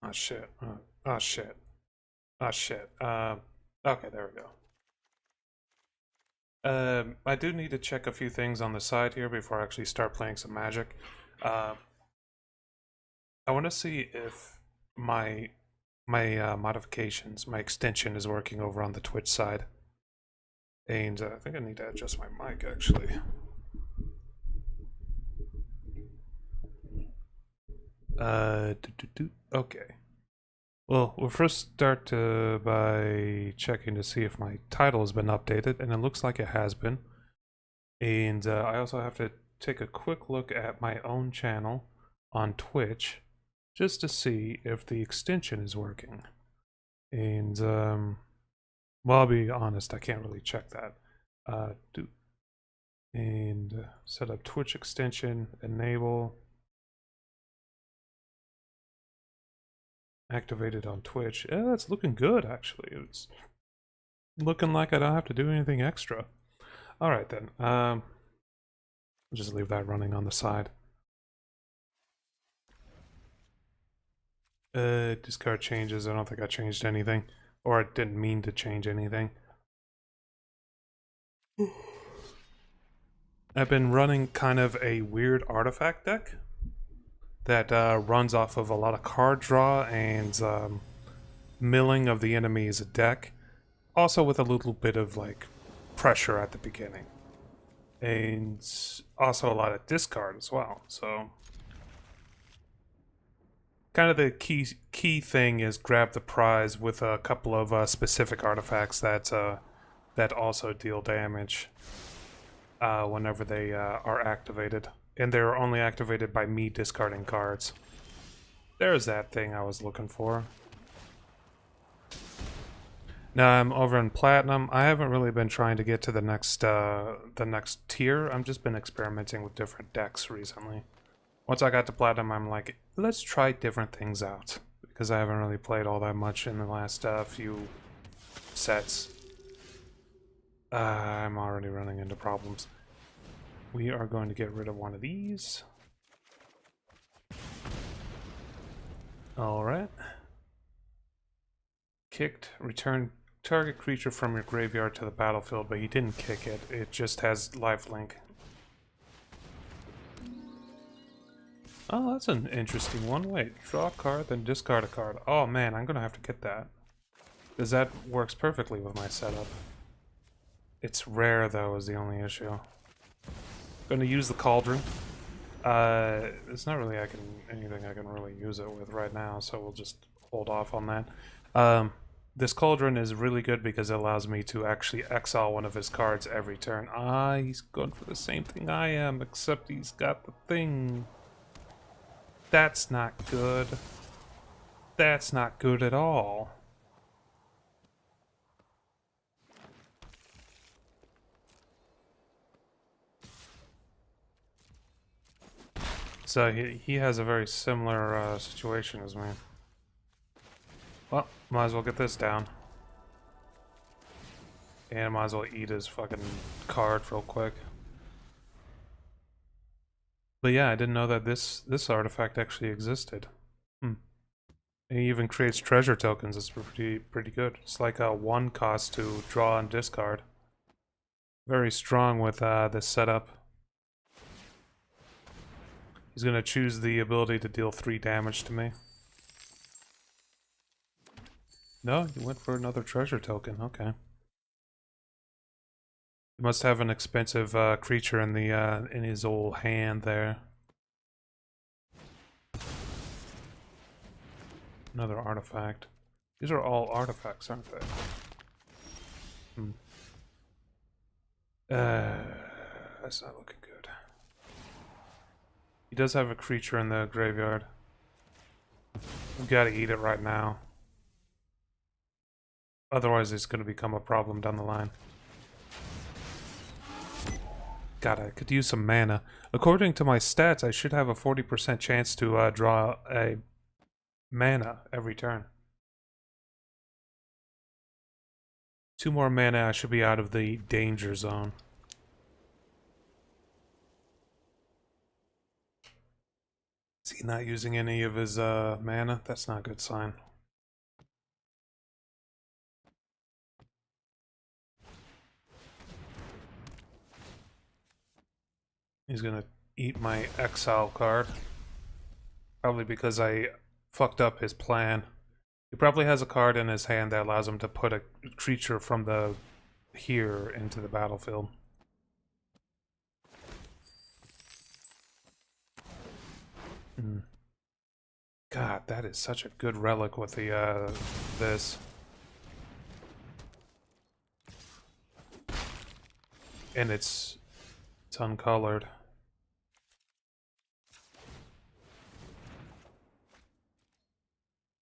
Oh shit. Oh shit. Oh shit. Okay, there we go. I do need to check a few things on the side here before I actually start playing some Magic. Uh, I want to see if my modifications, my extension is working over on the Twitch side. And I think I need to adjust my mic actually. Okay. Well, we'll first start by checking to see if my title has been updated, and it looks like it has been. And I also have to take a quick look at my own channel on Twitch just to see if the extension is working. And, well, I'll be honest, I can't really check that. Set up Twitch extension, enable, activated on Twitch. Yeah, that's looking good, actually. It's looking like I don't have to do anything extra. All right, then. Just leave that running on the side. Discard changes. I don't think I changed anything. Or I didn't mean to change anything. I've been running kind of a weird artifact deck that runs off of a lot of card draw and milling of the enemy's deck. Also with a little bit of like pressure at the beginning. And also a lot of discard as well. So kind of the key thing is grab the prize with a couple of specific artifacts that also deal damage whenever they are activated, and they're only activated by me discarding cards. There's that thing I was looking for. Now I'm over in Platinum. I haven't really been trying to get to the next tier. I've just been experimenting with different decks recently. Once I got to Platinum, I'm like, let's try different things out. Because I haven't really played all that much in the last few sets. I'm already running into problems. We are going to get rid of one of these. Alright. Kicked. Return target creature from your graveyard to the battlefield, but he didn't kick it. It just has lifelink. Oh, that's an interesting one. Wait, draw a card, then discard a card. Oh man, I'm gonna have to get that. Because that works perfectly with my setup. It's rare, though, is the only issue. Gonna use the Cauldron. It's not really anything I can really use it with right now, so we'll just hold off on that. This Cauldron is really good because it allows me to actually exile one of his cards every turn. Ah, he's going for the same thing I am, except he's got the thing. That's not good. That's not good at all. So he has a very similar situation as me. Well, might as well get this down. And might as well eat his fucking card real quick. But yeah, I didn't know that this artifact actually existed. It even creates treasure tokens. It's pretty good. It's like a 1 cost to draw and discard. Very strong with this setup. He's gonna choose the ability to deal 3 damage to me. No, he went for another treasure token. Okay. He must have an expensive creature in the in his old hand there. Another artifact. These are all artifacts, aren't they? That's not looking good. He does have a creature in the graveyard. We've got to eat it right now. Otherwise, it's going to become a problem down the line. God, I could use some mana. According to my stats, I should have a 40% chance to draw a mana every turn. 2 more mana, I should be out of the danger zone. See, he not using any of his mana? That's not a good sign. He's gonna eat my exile card. Probably because I fucked up his plan. He probably has a card in his hand that allows him to put a creature from the here into the battlefield. Mm. God, that is such a good relic with the this. And it's uncolored.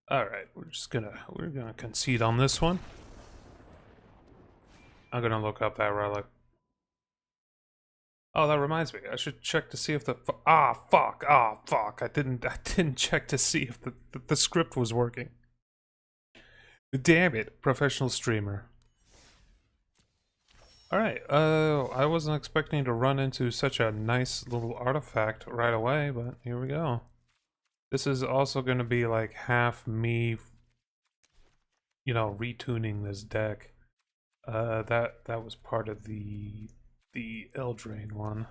Alright, we're gonna concede on this one. I'm gonna look up that relic. Oh, that reminds me. I should check to see if the fuck. I didn't check to see if the script was working. Damn it, professional streamer. Alright, I wasn't expecting to run into such a nice little artifact right away, but here we go. This is also going to be like half me, you know, retuning this deck. That was part of the Eldraine one.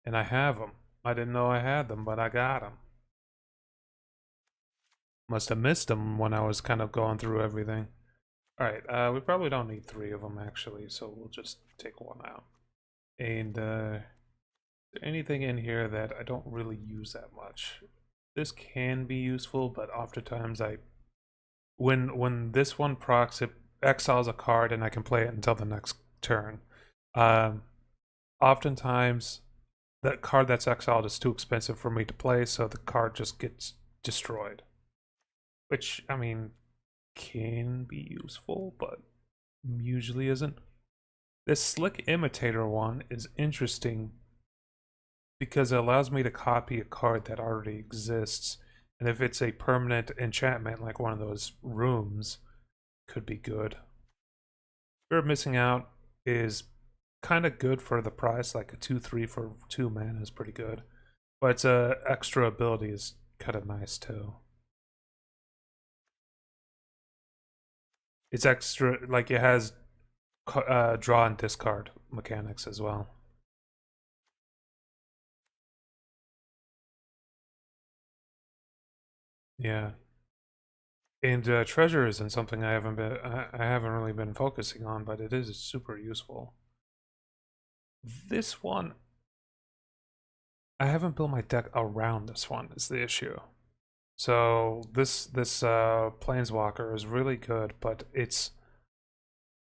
And I have them. I didn't know I had them, but I got them. Must have missed them when I was kind of going through everything. Alright, we probably don't need 3 of them actually, so we'll just take 1 out. And, is there anything in here that I don't really use that much? This can be useful, but oftentimes when this one procs, it exiles a card and I can play it until the next turn. Oftentimes, that card that's exiled is too expensive for me to play, so the card just gets destroyed. Which, I mean, can be useful, but usually isn't. This Slick Imitator one is interesting because it allows me to copy a card that already exists, and if it's a permanent enchantment like one of those rooms, could be good. Fear of Missing Out is kind of good for the price, like a 2/3 for 2 mana is pretty good, but its extra ability is kind of nice too. It's extra, like it has draw and discard mechanics as well. Yeah, and treasure isn't something I haven't really been focusing on, but it is super useful. This one, I haven't built my deck around this one is the issue. So this Planeswalker is really good, but the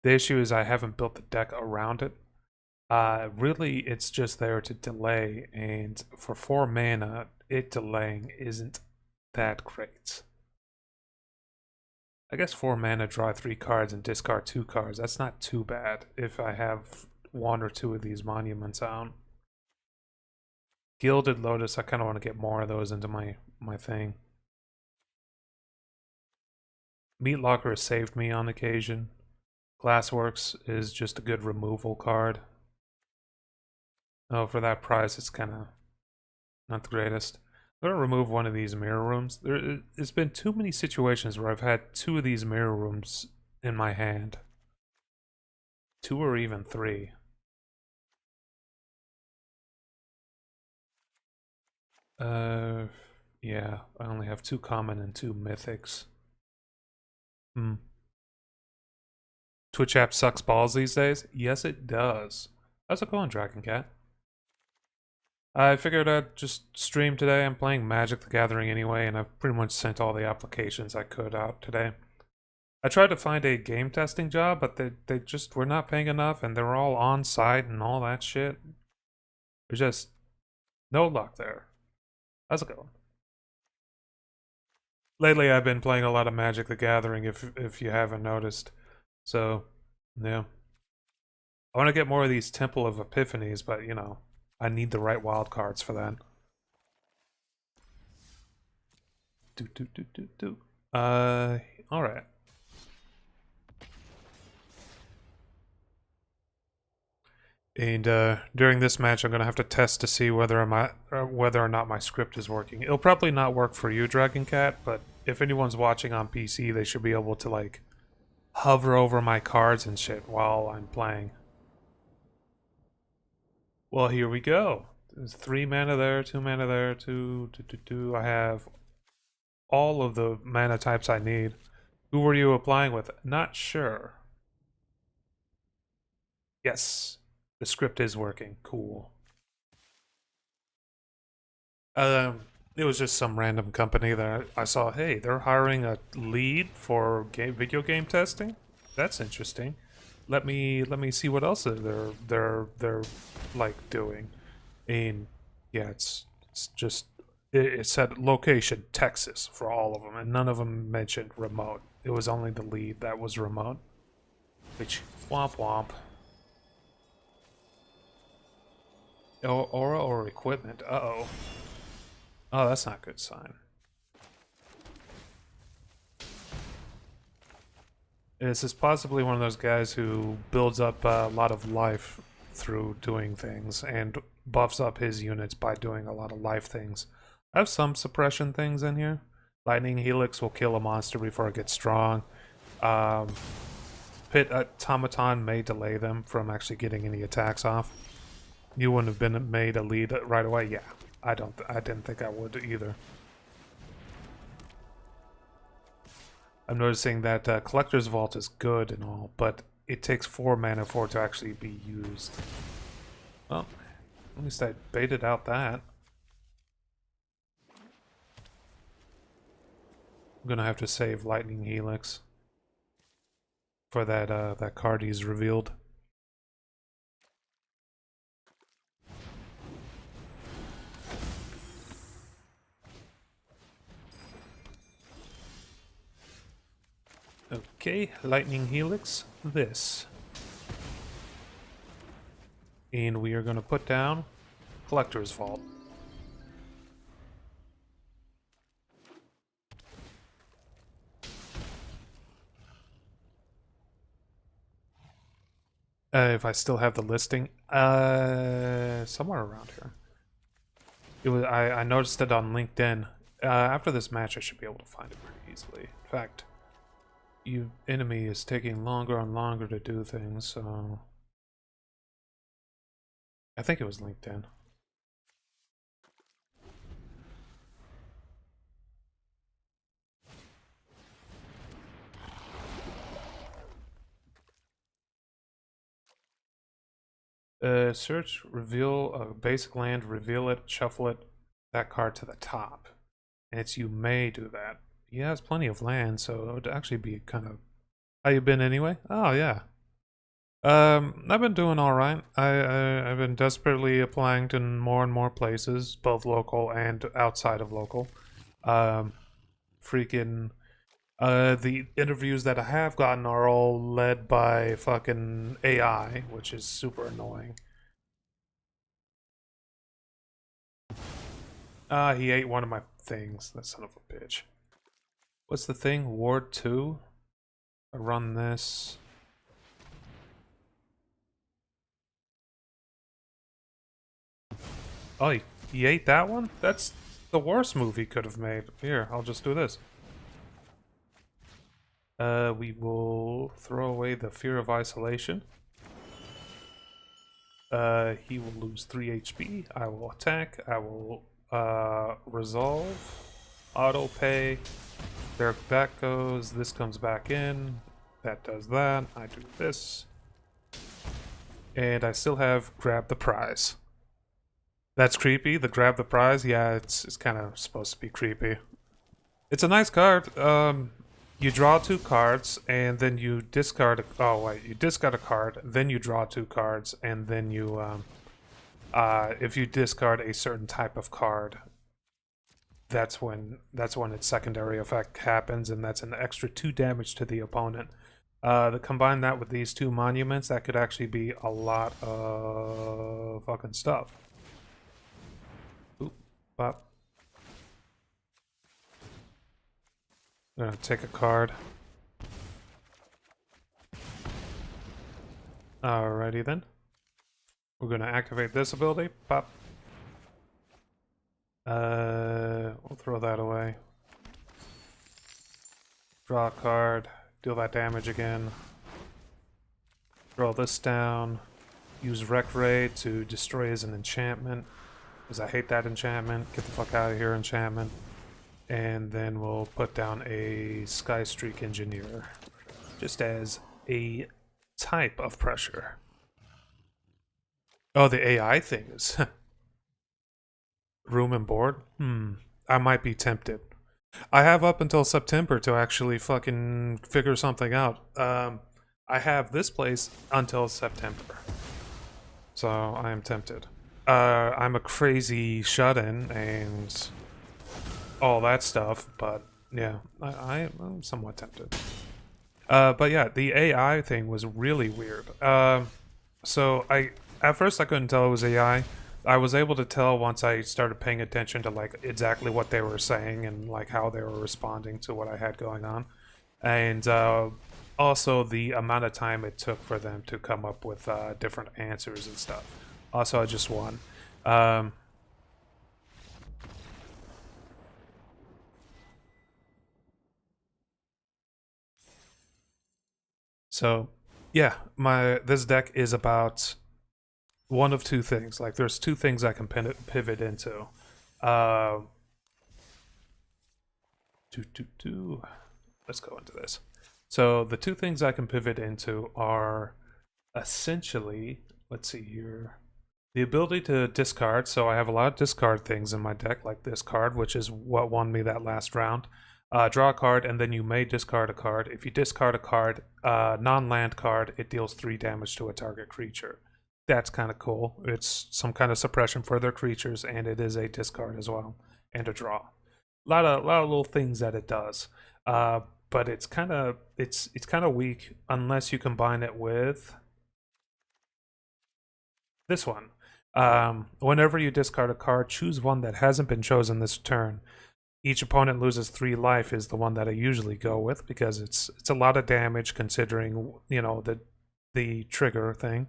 issue is I haven't built the deck around it. Really, it's just there to delay, and for 4 mana, it delaying isn't that great. I guess 4 mana, draw 3 cards and discard 2 cards. That's not too bad if I have 1 or 2 of these monuments out. Gilded Lotus, I kind of want to get more of those into my thing. Meat Locker has saved me on occasion. Glassworks is just a good removal card. Oh, for that price, it's kind of not the greatest. I'm going to remove one of these mirror rooms. There's been too many situations where I've had 2 of these mirror rooms in my hand. 2 or even 3. Yeah, I only have 2 common and 2 mythics. Twitch app sucks balls these days? Yes, it does. How's it going, Dragon Cat? I figured I'd just stream today. I'm playing Magic the Gathering anyway, and I've pretty much sent all the applications I could out today. I tried to find a game testing job, but they just were not paying enough, and they were all on site and all that shit. There's just no luck there. How's it going? Lately, I've been playing a lot of Magic the Gathering, if you haven't noticed. So, yeah. I want to get more of these Temple of Epiphanies, but, you know, I need the right wild cards for that. Alright. And during this match, I'm gonna have to test to see whether or not my script is working. It'll probably not work for you, Dragon Cat, but if anyone's watching on PC, they should be able to like hover over my cards and shit while I'm playing. Well, here we go. There's 3 mana there, 2 mana there, 2. I have all of the mana types I need. Who were you applying with? Not sure. Yes, the script is working. Cool. It was just some random company that I saw. Hey, they're hiring a lead for video game testing. That's interesting. Let me see what else they're like doing. And yeah, it's just it said location Texas for all of them, and none of them mentioned remote. It was only the lead that was remote. Which womp womp. Aura or equipment. Uh-oh. Oh, that's not a good sign. This is possibly one of those guys who builds up a lot of life through doing things and buffs up his units by doing a lot of life things. I have some suppression things in here. Lightning Helix will kill a monster before it gets strong. Pit Automaton may delay them from actually getting any attacks off. You wouldn't have been made a lead right away? Yeah, I didn't think I would either. I'm noticing that Collector's Vault is good and all, but it takes 4 mana for it to actually be used. Well, at least I baited out that. I'm gonna have to save Lightning Helix for that card he's revealed. Okay, Lightning Helix, this. And we are going to put down Collector's Vault. If I still have the listing, somewhere around here. It was I noticed it on LinkedIn. After this match, I should be able to find it pretty easily. In fact, enemy is taking longer and longer to do things, so I think it was LinkedIn. Search, reveal a basic land, reveal it, shuffle it, that card to the top. And it's you may do that. He has plenty of land, so it would actually be kind of... How you been anyway? Oh, yeah. I've been doing all right. I've been desperately applying to more and more places, both local and outside of local. Freaking... the interviews that I have gotten are all led by fucking AI, which is super annoying. He ate one of my things, that son of a bitch. What's the thing? Ward 2? I run this. Oh, he ate that one? That's the worst move he could have made. Here, I'll just do this. We will throw away the Fear of Isolation. He will lose 3 HP. I will attack. I will resolve. Auto pay. There that goes. This comes back in. That does that. I do this. And I still have grab the prize. That's creepy. The grab the prize. Yeah, it's kind of supposed to be creepy. It's a nice card. You draw 2 cards, and then you discard. Oh wait, you discard a card, then you draw 2 cards, and then you, if you discard a certain type of card, that's when its secondary effect happens, and that's an extra 2 damage to the opponent. Combine that with these 2 monuments, that could actually be a lot of fucking stuff. Oop, pop. I'm gonna take a card. Alrighty then. We're gonna activate this ability. Pop. We'll throw that away. Draw a card. Deal that damage again. Draw this down. Use Wreck Ray to destroy as an enchantment. Because I hate that enchantment. Get the fuck out of here, enchantment. And then we'll put down a Sky Streak Engineer. Just as a type of pressure. Oh, the AI thing is... room and board? I might be tempted. I have up until September to actually fucking figure something out. I have this place until September. So I am tempted. I'm a crazy shut-in and all that stuff, but yeah, I'm somewhat tempted. But yeah, the AI thing was really weird. So at first I couldn't tell it was AI. I was able to tell once I started paying attention to like exactly what they were saying and like how they were responding to what I had going on. And also the amount of time it took for them to come up with different answers and stuff. Also, I just won. So, yeah, this deck is about one of two things. Like, there's two things I can pivot into. Let's go into this. So the two things I can pivot into are essentially, let's see here, the ability to discard. So I have a lot of discard things in my deck, like this card, which is what won me that last round. Draw a card, and then you may discard a card. If you discard a card, non-land card, it deals 3 damage to a target creature. That's kind of cool. It's some kind of suppression for other creatures, and it is a discard as well, and a draw. A lot of little things that it does. But it's kind of weak unless you combine it with this one. Whenever you discard a card, choose one that hasn't been chosen this turn. Each opponent loses 3 life is the one that I usually go with because it's a lot of damage considering, you know, the trigger thing.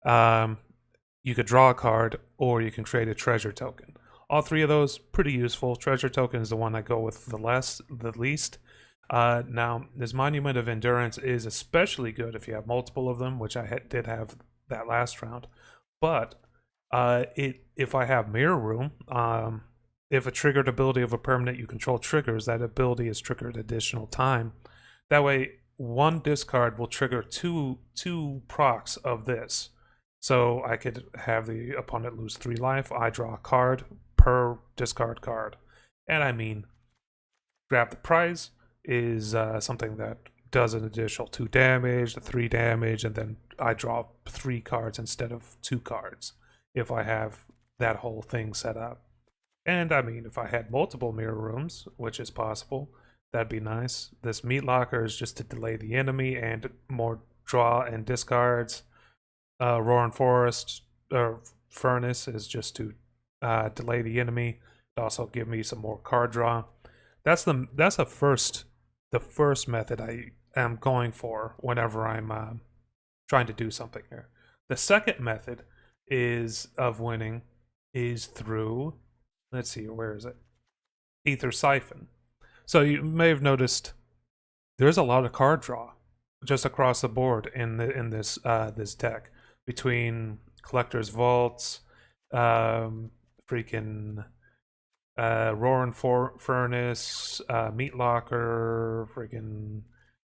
You could draw a card or you can create a treasure token. All 3 of those pretty useful. Treasure token is the one I go with the least. Now, this Monument of Endurance is especially good if you have multiple of them, which I did have that last round. But if I have Mirror Room, if a triggered ability of a permanent you control triggers, that ability is triggered additional time. That way, one discard will trigger two procs of this. So I could have the opponent lose 3 life. I draw a card per discard card. And I mean, grab the prize is something that does an additional 2 damage, 3 damage, and then I draw 3 cards instead of 2 cards if I have that whole thing set up. And I mean, if I had multiple mirror rooms, which is possible, that'd be nice. This Meat Locker is just to delay the enemy and more draw and discards. Roaring Forest or Furnace is just to delay the enemy. Also give me some more card draw. That's the first method I am going for whenever I'm trying to do something here. The second method of winning is through, let's see, where is it? Ether Siphon. So you may have noticed there's a lot of card draw just across the board in this deck between Collector's Vaults, freaking Roaring Furnace, Meat Locker, freaking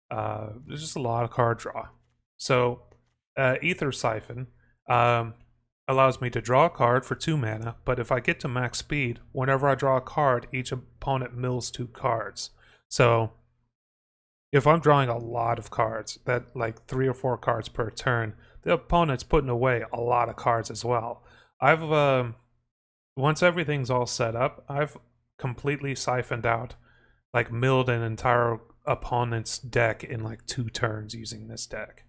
there's just a lot of card draw. So Ether Siphon allows me to draw a card for 2 mana, but if I get to max speed, whenever I draw a card, each opponent mills 2 cards. So if I'm drawing a lot of cards, that like 3 or 4 cards per turn, the opponent's putting away a lot of cards as well. Once everything's all set up, I've completely siphoned out, like milled an entire opponent's deck in like 2 turns using this deck.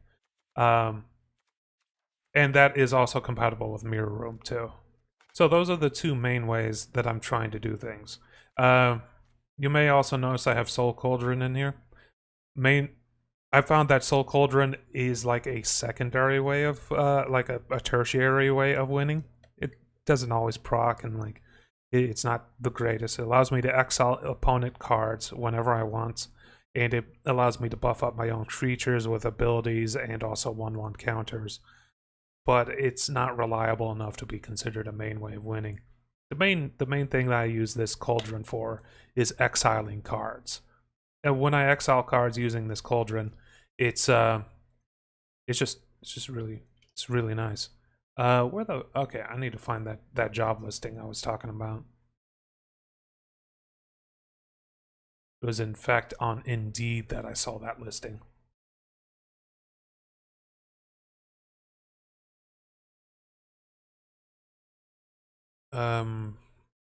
And that is also compatible with Mirror Room too. So those are the 2 main ways that I'm trying to do things. You may also notice I have Soul Cauldron in here. I found that Soul Cauldron is like a secondary way of, like a tertiary way of winning. It doesn't always proc, and like it's not the greatest. It allows me to exile opponent cards whenever I want, and it allows me to buff up my own creatures with abilities and also 1/1 counters. But it's not reliable enough to be considered a main way of winning. The main thing that I use this Cauldron for is exiling cards. And when I exile cards using this Cauldron, it's really nice. Where the okay, I need to find that job listing I was talking about. It was in fact on Indeed that I saw that listing.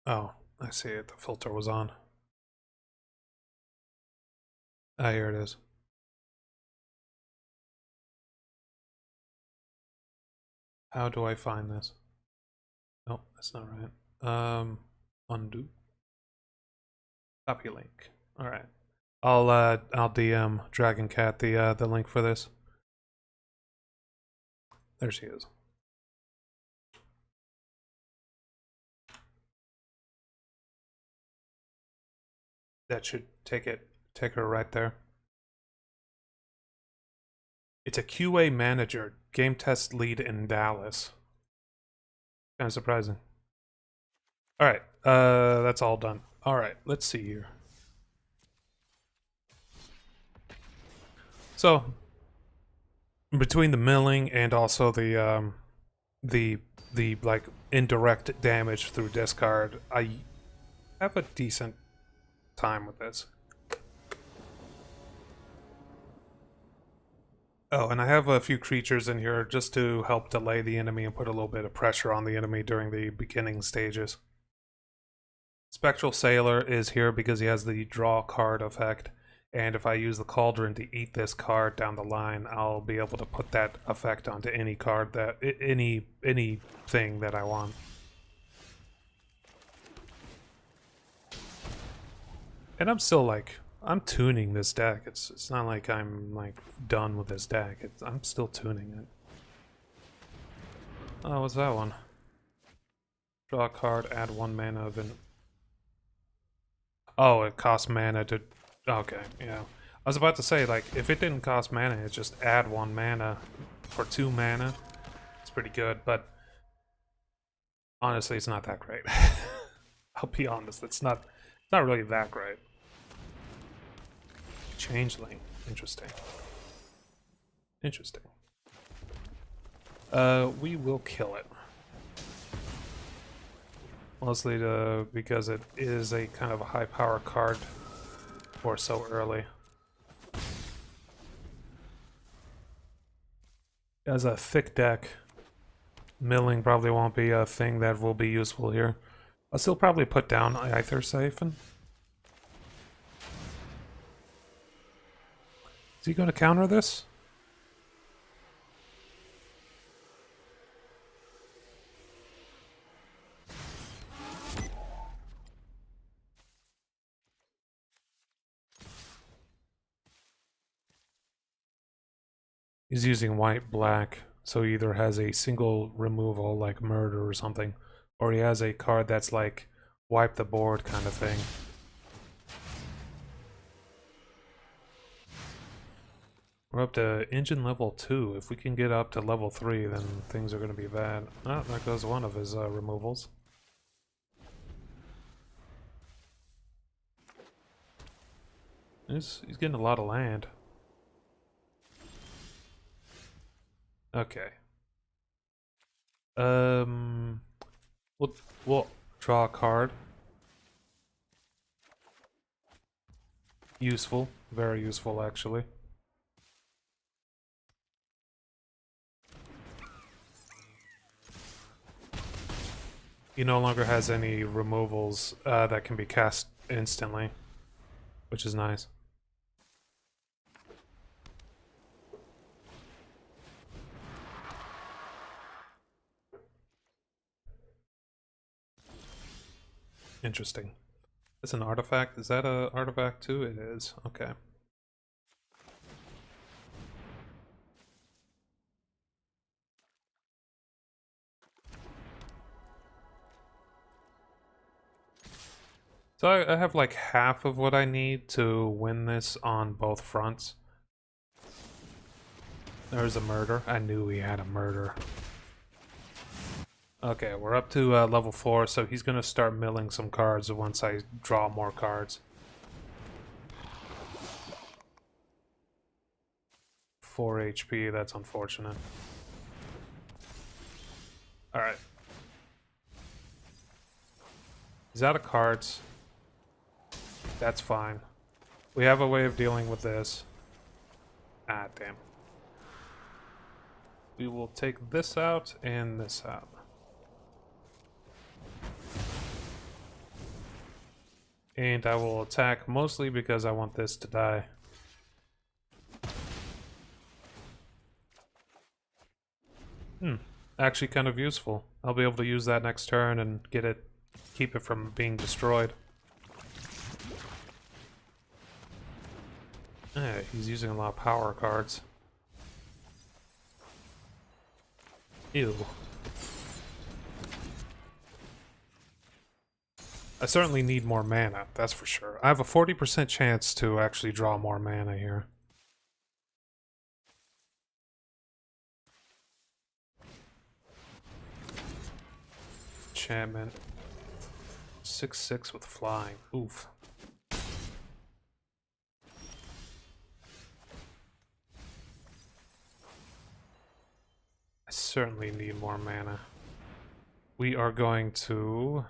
Oh, I see it. The filter was on. Ah, here it is. How do I find this? Nope, that's not right. Undo. Copy link. All right. I'll DM Dragon Cat the link for this. There she is. That should take her right there. It's a QA manager, game test lead in Dallas. Kind of surprising. All right, that's all done. All right, let's see here. So, between the milling and also the like indirect damage through discard, I have a decent time with this. Oh, and I have a few creatures in here just to help delay the enemy and put a little bit of pressure on the enemy during the beginning stages. Spectral Sailor is here because he has the draw card effect, and if I use the Cauldron to eat this card down the line, I'll be able to put that effect onto any card that anything that I want. And I'm still like, I'm tuning this deck. It's not like I'm like done with this deck. I'm still tuning it. Oh, what's that one? Draw a card, add 1 mana of an... Oh, it costs mana to... Okay, yeah. I was about to say, like, if it didn't cost mana, it's just add 1 mana for 2 mana. It's pretty good, but honestly, it's not that great. I'll be honest, it's not really that great. Changeling. Interesting. Interesting. We will kill it. Mostly because it is a kind of a high power card for so early. As a thick deck, milling probably won't be a thing that will be useful here. I'll still probably put down Aether Siphon. Is he going to counter this? He's using white-black, so he either has a single removal like Murder or something, or he has a card that's like wipe the board kind of thing. We're up to engine level 2. If we can get up to level 3, then things are going to be bad. Oh, there goes one of his removals. He's getting a lot of land. Okay. We'll draw a card. Useful. Very useful, actually. He no longer has any removals that can be cast instantly, which is nice. Interesting. It's an artifact. Is that an artifact too? It is. Okay. So I have like half of what I need to win this on both fronts. There's a murder. I knew he had a murder. Okay, we're up to level 4, so he's gonna start milling some cards once I draw more cards. 4 HP, that's unfortunate. Alright. He's out of cards. That's fine. We have a way of dealing with this. Ah, damn. We will take this out and this out. And I will attack mostly because I want this to die. Actually kind of useful. I'll be able to use that next turn and keep it from being destroyed. He's using a lot of power cards. Ew. I certainly need more mana, that's for sure. I have a 40% chance to actually draw more mana here. Enchantment. 6/6 with flying. Oof. I certainly need more mana. We are going to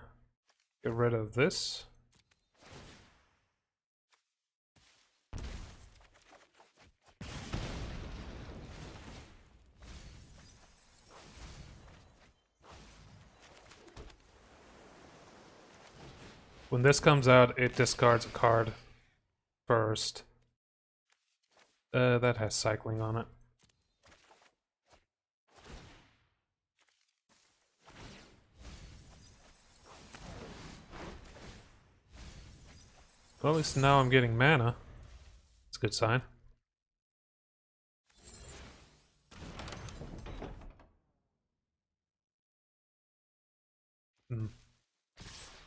get rid of this. When this comes out, it discards a card first. That has cycling on it. Well, at least now I'm getting mana. It's a good sign.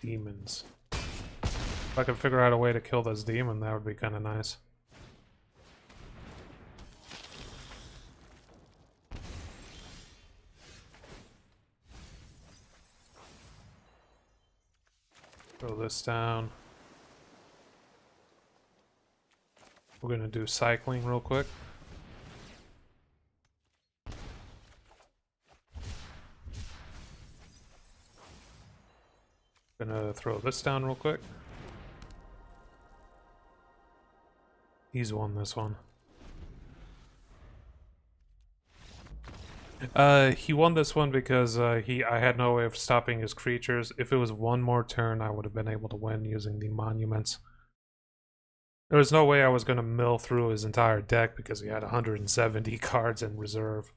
Demons. If I could figure out a way to kill this demon, that would be kind of nice. Throw this down. We're gonna do cycling real quick. Gonna throw this down real quick. He's won this one. He won this one because I had no way of stopping his creatures. If it was one more turn, I would have been able to win using the monuments. There was no way I was going to mill through his entire deck because he had 170 cards in reserve.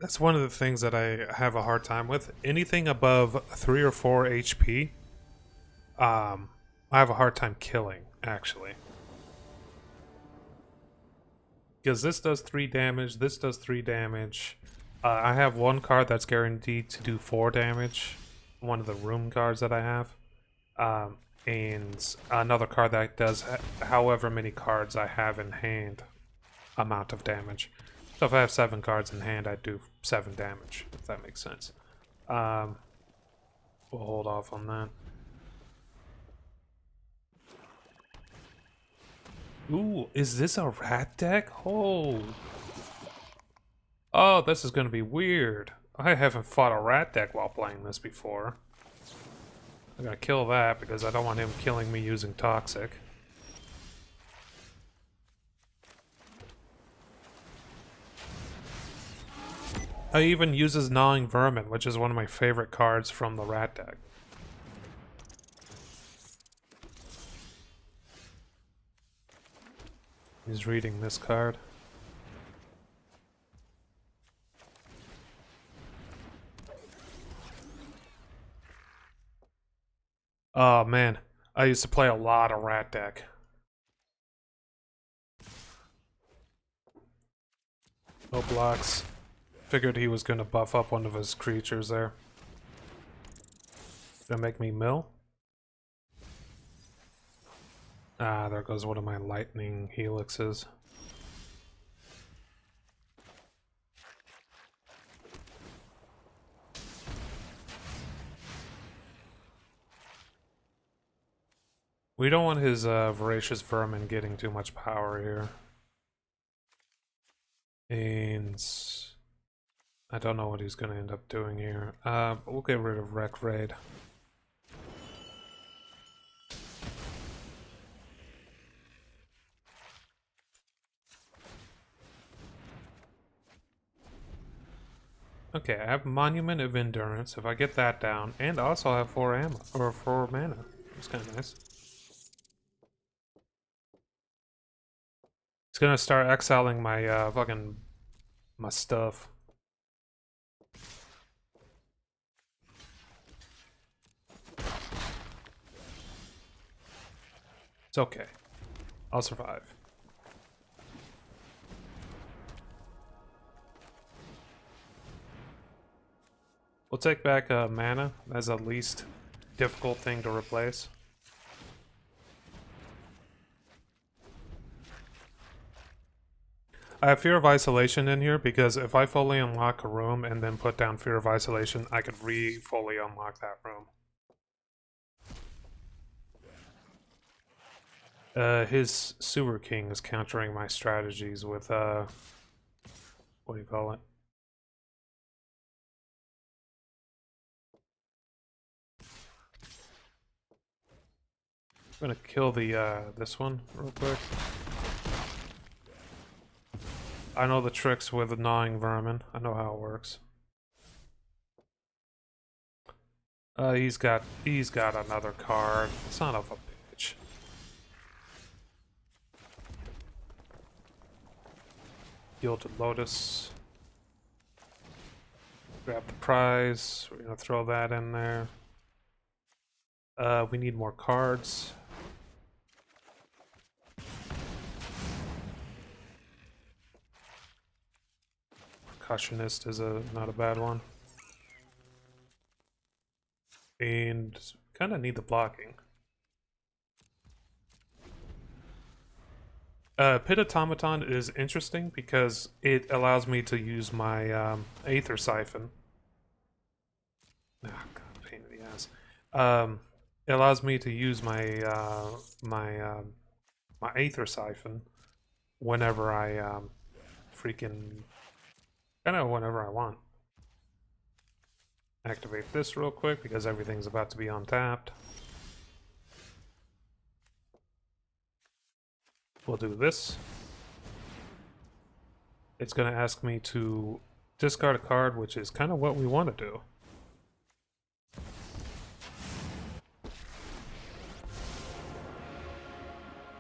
That's one of the things that I have a hard time with. Anything above 3 or 4 HP, I have a hard time killing, actually. Because this does 3 damage, this does 3 damage. I have one card that's guaranteed to do 4 damage. One of the room cards that I have. And another card that does however many cards I have in hand amount of damage. So if I have 7 cards in hand, I do 7 damage, if that makes sense. We'll hold off on that. Ooh, is this a rat deck? Oh, this is gonna be weird. I haven't fought a rat deck while playing this before. I'm gonna kill that because I don't want him killing me using Toxic. He even uses Gnawing Vermin, which is one of my favorite cards from the rat deck. He's reading this card. Oh man, I used to play a lot of rat deck. No blocks. Figured he was gonna buff up one of his creatures there. Gonna make me mill? Ah, there goes one of my lightning helixes. We don't want his voracious vermin getting too much power here. And I don't know what he's going to end up doing here. We'll get rid of Wreck Raid. Okay, I have Monument of Endurance. If I get that down, and I also have 4 ammo or 4 mana. It's kind of nice. It's gonna start exiling my my stuff. It's okay. I'll survive. We'll take back mana as the least difficult thing to replace. I have Fear of Isolation in here because if I fully unlock a room and then put down Fear of Isolation, I could fully unlock that room. His Sewer King is countering my strategies with, what do you call it? I'm gonna kill the, this one real quick. I know the tricks with gnawing vermin. I know how it works. He's got another card. Son of a bitch. Gilded Lotus. Grab the prize. We're gonna throw that in there. We need more cards. Percussionist is not a bad one. And kind of need the blocking. Pit Automaton is interesting because it allows me to use my Aether Siphon. Oh god, pain in the ass. It allows me to use my my Aether Siphon whenever I freaking kind of whenever I want. Activate this real quick because everything's about to be untapped. We'll do this. It's going to ask me to discard a card, which is kind of what we want to do.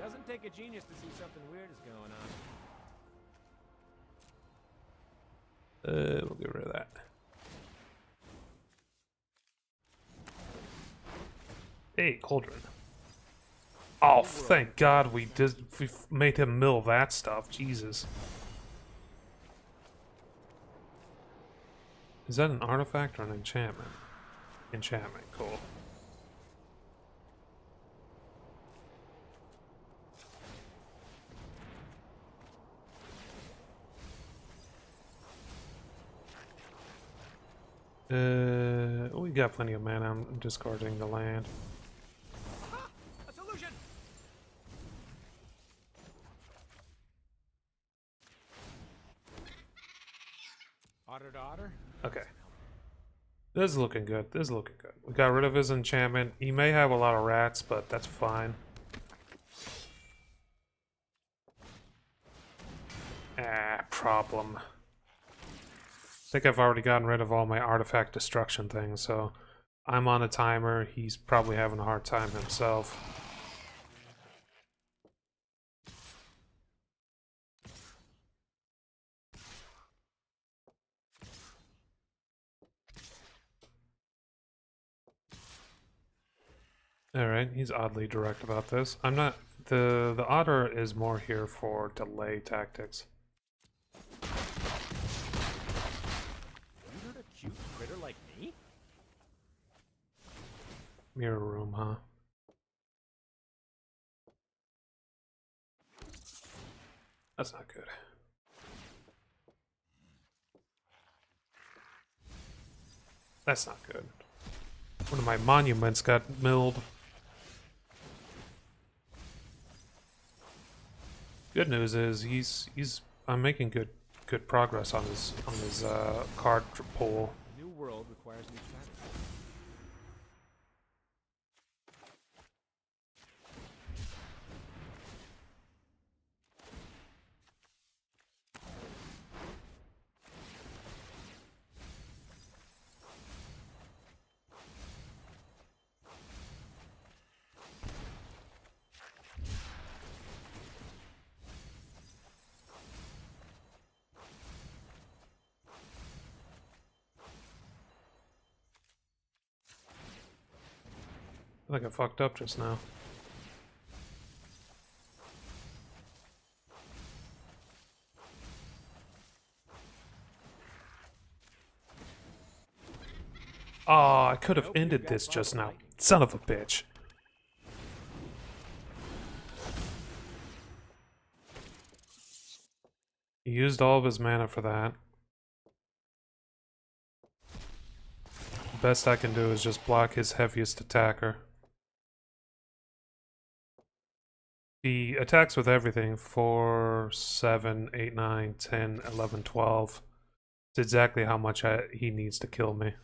Doesn't take a genius to see something weird is going on. We'll get rid of that. Hey, Cauldron. Oh, thank God we made him mill that stuff. Jesus. Is that an artifact or an enchantment? Enchantment, cool. We got plenty of mana. I'm discarding the land. A solution. Otter to otter. Okay. This is looking good. This is looking good. We got rid of his enchantment. He may have a lot of rats, but that's fine. Problem. I think I've already gotten rid of all my artifact destruction things, so I'm on a timer. He's probably having a hard time himself. Alright, he's oddly direct about this. I'm not... The otter is more here for delay tactics. Mirror room, huh? That's not good. That's not good. One of my monuments got milled. Good news is I'm making good progress on his card pull. New world requires new strategy. I think I fucked up just now. Oh, I could have Nope, you're ended got this by just the now. lightning. Son of a bitch. He used all of his mana for that. The best I can do is just block his heaviest attacker. He attacks with everything. 4, 7, 8, 9, 10, 11, 12. It's exactly how much he needs to kill me.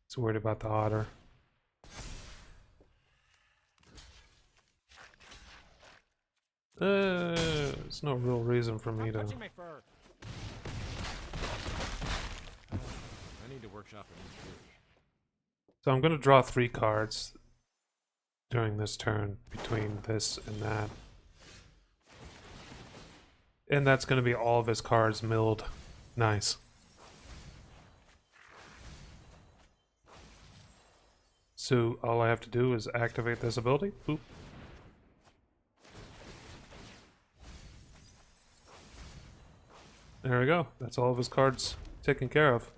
He's worried about the otter. There's no real reason for me Stop to... touching my fur. I need to workshop a new theory. So I'm going to draw 3 cards during this turn between this and that. And that's going to be all of his cards milled. Nice. So all I have to do is activate this ability. Boop. There we go. That's all of his cards taken care of.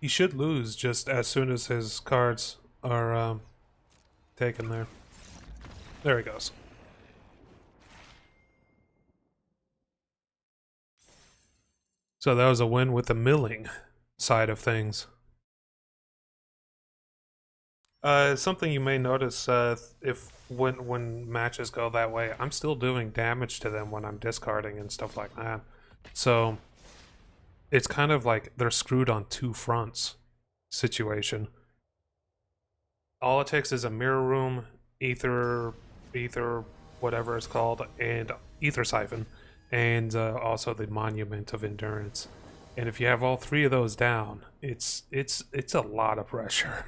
He should lose just as soon as his cards are taken there. There he goes. So that was a win with the milling side of things. Something you may notice if when matches go that way, I'm still doing damage to them when I'm discarding and stuff like that. So it's kind of like they're screwed on 2 fronts situation. All it takes is a mirror room, ether, whatever it's called, and ether siphon, and also the monument of endurance. And if you have all 3 of those down, it's a lot of pressure.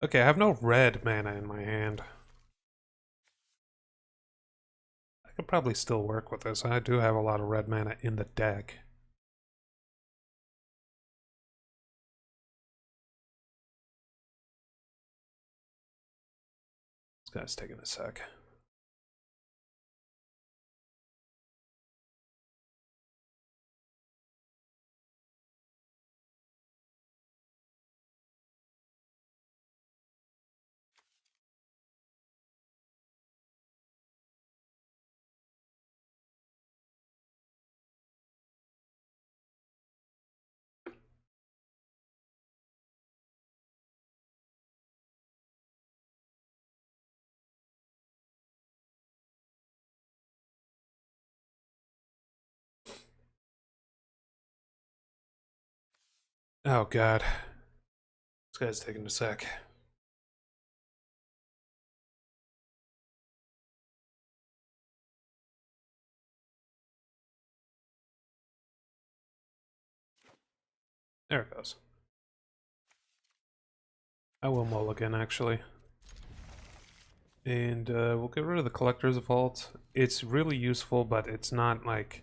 Okay, I have no red mana in my hand. I could probably still work with this. I do have a lot of red mana in the deck. This guy's taking a sec. Oh god. This guy's taking a sec. There it goes. I will mulligan, actually. And we'll get rid of the Collector's Vault. It's really useful, but it's not like...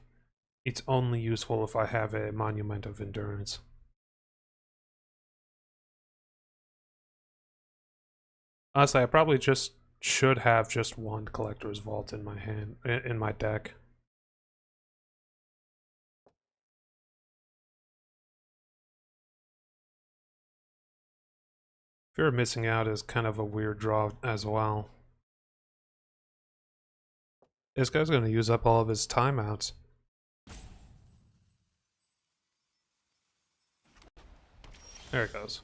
It's only useful if I have a Monument of Endurance. Honestly, I probably just should have just one Collector's Vault in my hand, in my deck. Fear of missing out is kind of a weird draw as well. This guy's going to use up all of his timeouts. There it goes.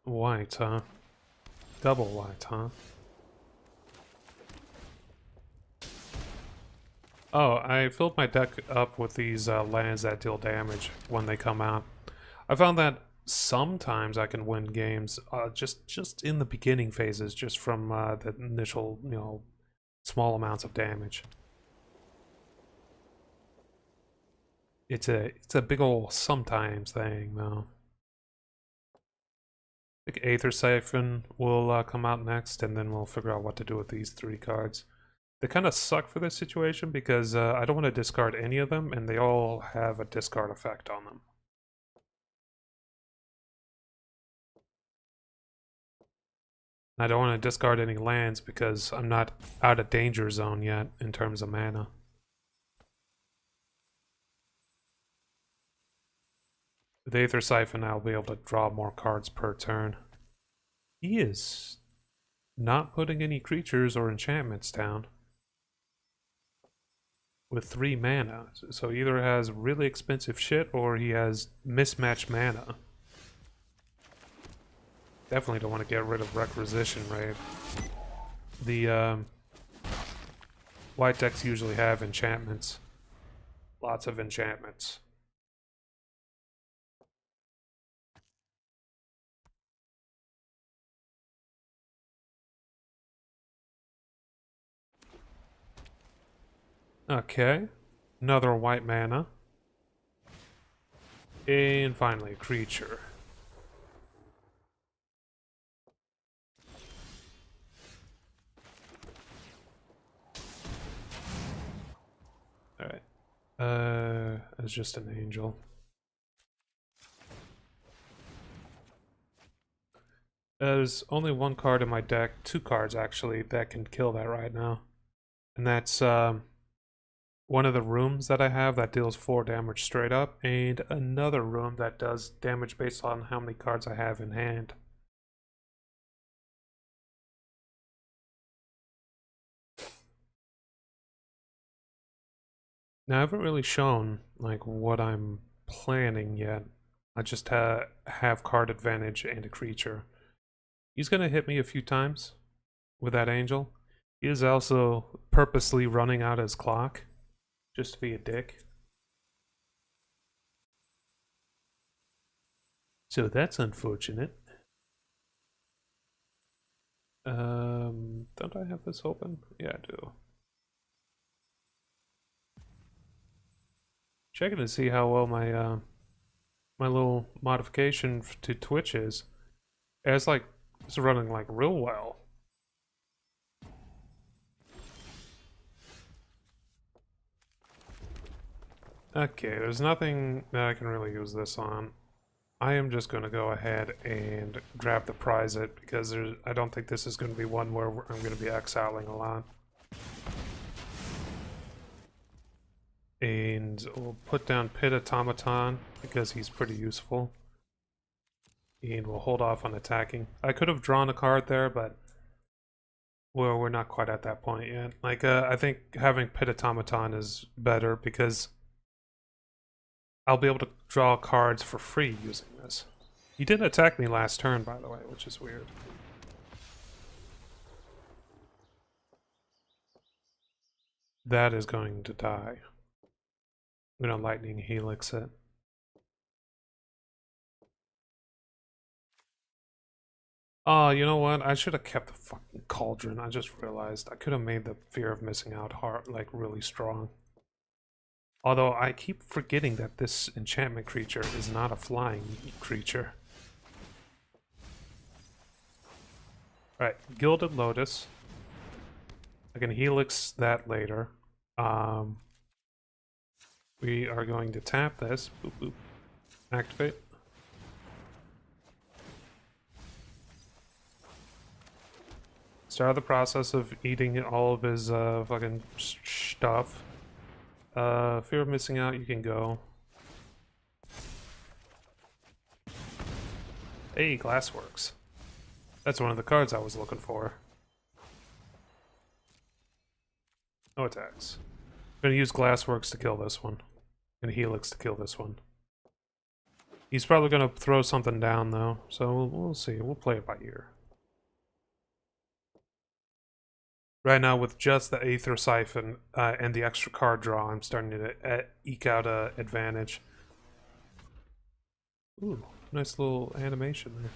White, huh? Double white, huh? Oh, I filled my deck up with these lands that deal damage when they come out. I found that sometimes I can win games just in the beginning phases, just from the initial, small amounts of damage. It's a big ol' sometimes thing, though. I think Aether Siphon will come out next, and then we'll figure out what to do with these 3 cards. They kind of suck for this situation because I don't want to discard any of them, and they all have a discard effect on them. I don't want to discard any lands because I'm not out of danger zone yet in terms of mana. With Aether Siphon, I'll be able to draw more cards per turn. He is not putting any creatures or enchantments down. With 3 mana, so either has really expensive shit or he has mismatched mana. Definitely don't want to get rid of Requisition Raid. The white decks usually have enchantments. Lots of enchantments. Okay. Another white mana. And finally, a creature. Alright. It's just an angel. There's only 1 card in my deck, 2 cards actually, that can kill that right now. And that's one of the rooms that I have that deals 4 damage straight up, and another room that does damage based on how many cards I have in hand. Now, I haven't really shown like what I'm planning yet. I just have card advantage and a creature. He's gonna hit me a few times with that angel. He is also purposely running out his clock just to be a dick. So that's unfortunate. Don't I have this open? Yeah, I do. Checking to see how well my my little modification to Twitch is. It's like it's running like real well. Okay, there's nothing that I can really use this on. I am just going to go ahead and grab the prize it because I don't think this is going to be one where I'm going to be exiling a lot. And we'll put down Pit Automaton because he's pretty useful. And we'll hold off on attacking. I could have drawn a card there, but well, we're not quite at that point yet. Like, I think having Pit Automaton is better because I'll be able to draw cards for free using this. He didn't attack me last turn, by the way, which is weird. That is going to die. I'm gonna Lightning Helix it. Oh, you know what? I should have kept the fucking Cauldron. I just realized I could have made the fear of missing out hard, like really strong. Although I keep forgetting that this enchantment creature is not a flying creature. Alright, Gilded Lotus. I can Helix that later. We are going to tap this. Boop, boop. Activate. Start the process of eating all of his fucking stuff. Fear of missing out, you can go. Hey, Glassworks. That's one of the cards I was looking for. No attacks. I'm gonna use Glassworks to kill this one. And Helix to kill this one. He's probably gonna throw something down though, so we'll see. We'll play it by ear. Right now, with just the Aether Siphon and the extra card draw, I'm starting to eke out a advantage. Ooh, nice little animation there.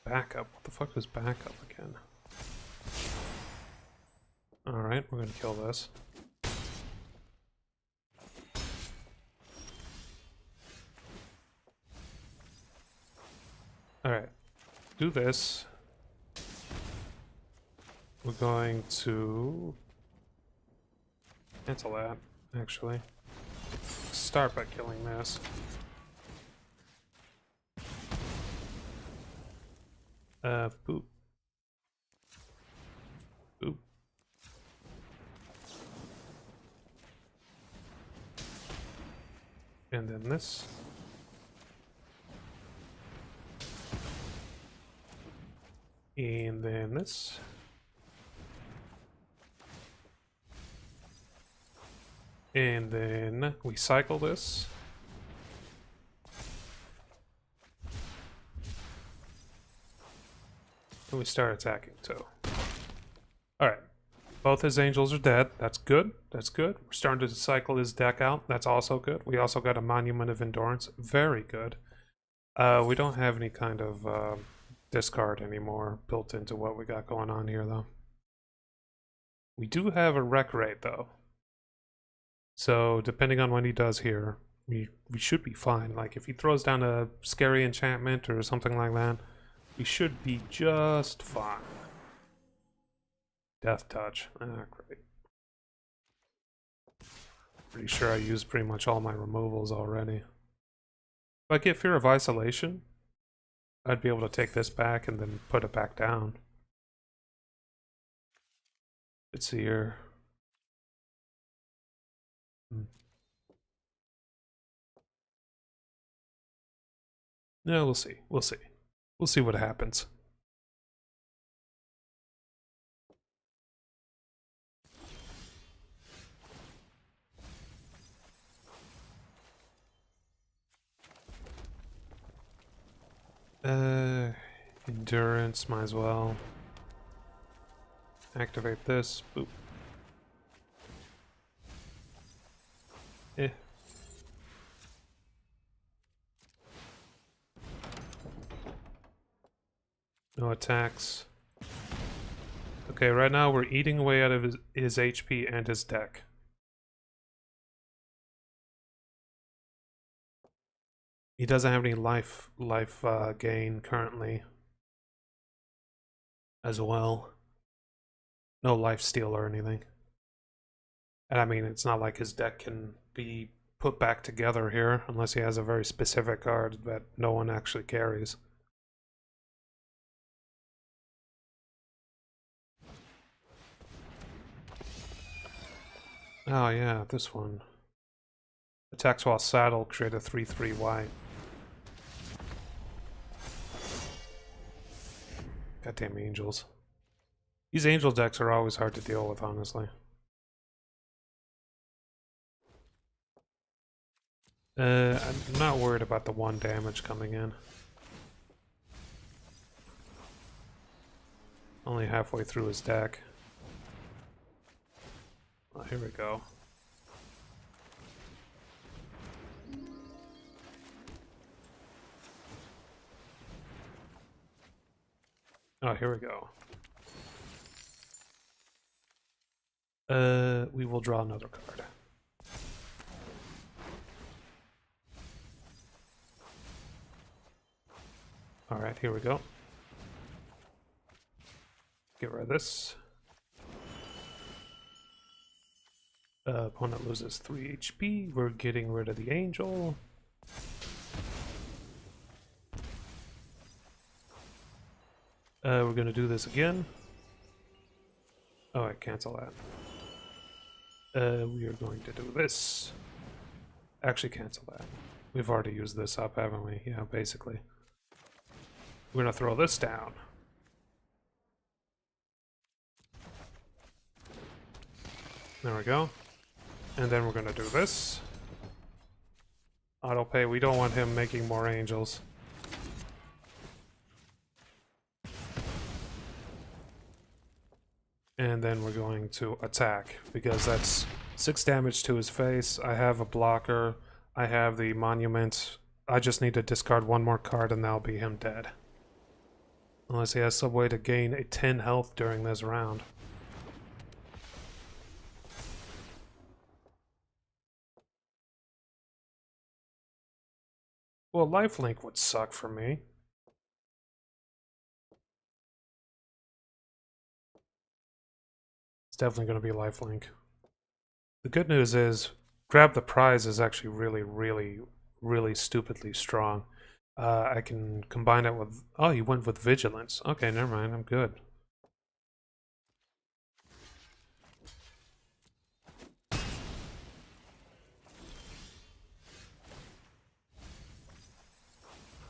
Backup. What the fuck is backup again? Alright, we're gonna kill this. Alright, do this. We're going to cancel that, actually. Start by killing this. Boop. Boop. And then this. And then this. And then we cycle this. And we start attacking too. Alright. Both his angels are dead. That's good. That's good. We're starting to cycle his deck out. That's also good. We also got a Monument of Endurance. Very good. We don't have any kind of discard anymore built into what we got going on here, though. We do have a rec rate, though. So, depending on what he does here, we should be fine. Like, if he throws down a scary enchantment or something like that, we should be just fine. Death Touch. Ah, great. Pretty sure I used pretty much all my removals already. If I get Fear of Isolation, I'd be able to take this back and then put it back down. Let's see here. No, we'll see. We'll see. We'll see what happens. Endurance, might as well. Activate this. Boop. Eh. No attacks. Okay, right now we're eating away out of his HP and his deck. He doesn't have any life gain currently as well. No life steal or anything. And I mean, it's not like his deck can be put back together here unless he has a very specific card that no one actually carries. Oh yeah, this one. Attacks while saddled, create a 3/3 white. Goddamn angels. These angel decks are always hard to deal with, honestly. I'm not worried about the 1 damage coming in. Only halfway through his deck. Oh, here we go. Oh, here we go. We will draw another card. Alright, here we go. Get rid of this. Opponent loses 3 HP. We're getting rid of the angel. We're gonna do this again. Oh, I cancel that. We are going to do this. Actually, cancel that. We've already used this up, haven't we? Yeah, basically. We're gonna throw this down. There we go. And then we're gonna do this. Auto pay. We don't want him making more angels. And then we're going to attack, because that's 6 damage to his face. I have a blocker. I have the monument. I just need to discard 1 more card and that'll be him dead. Unless he has some way to gain a 10 health during this round. Well, lifelink would suck for me. It's definitely going to be lifelink. The good news is, grab the prize is actually really stupidly strong. I can combine it with... Oh, you went with vigilance. Okay, never mind, I'm good.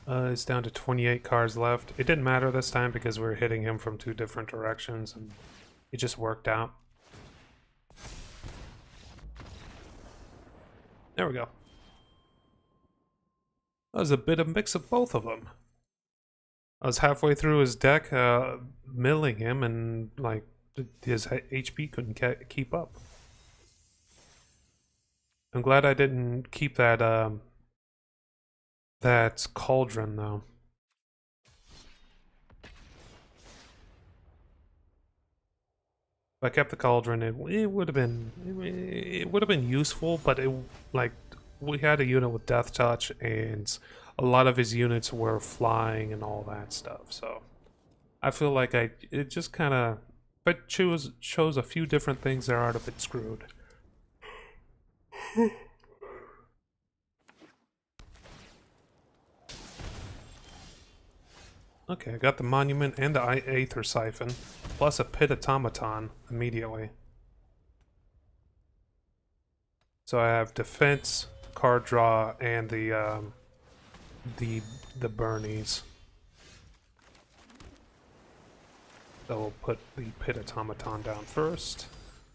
It's down to 28 cards left. It didn't matter this time because we were hitting him from 2 different directions and it just worked out. There we go. That was a bit of mix of both of them. I was halfway through his deck, milling him, and like his HP couldn't keep up. I'm glad I didn't keep that that cauldron though. If I kept the cauldron, it would have been useful, but it like we had a unit with death touch, and a lot of his units were flying and all that stuff. So I feel like it just kind of, if I chose a few different things, there, I'd have been screwed. Okay, I got the monument and the Aether Siphon, plus a Pit Automaton immediately. So I have defense, card draw, and the Burnies. So we'll put the Pit Automaton down first.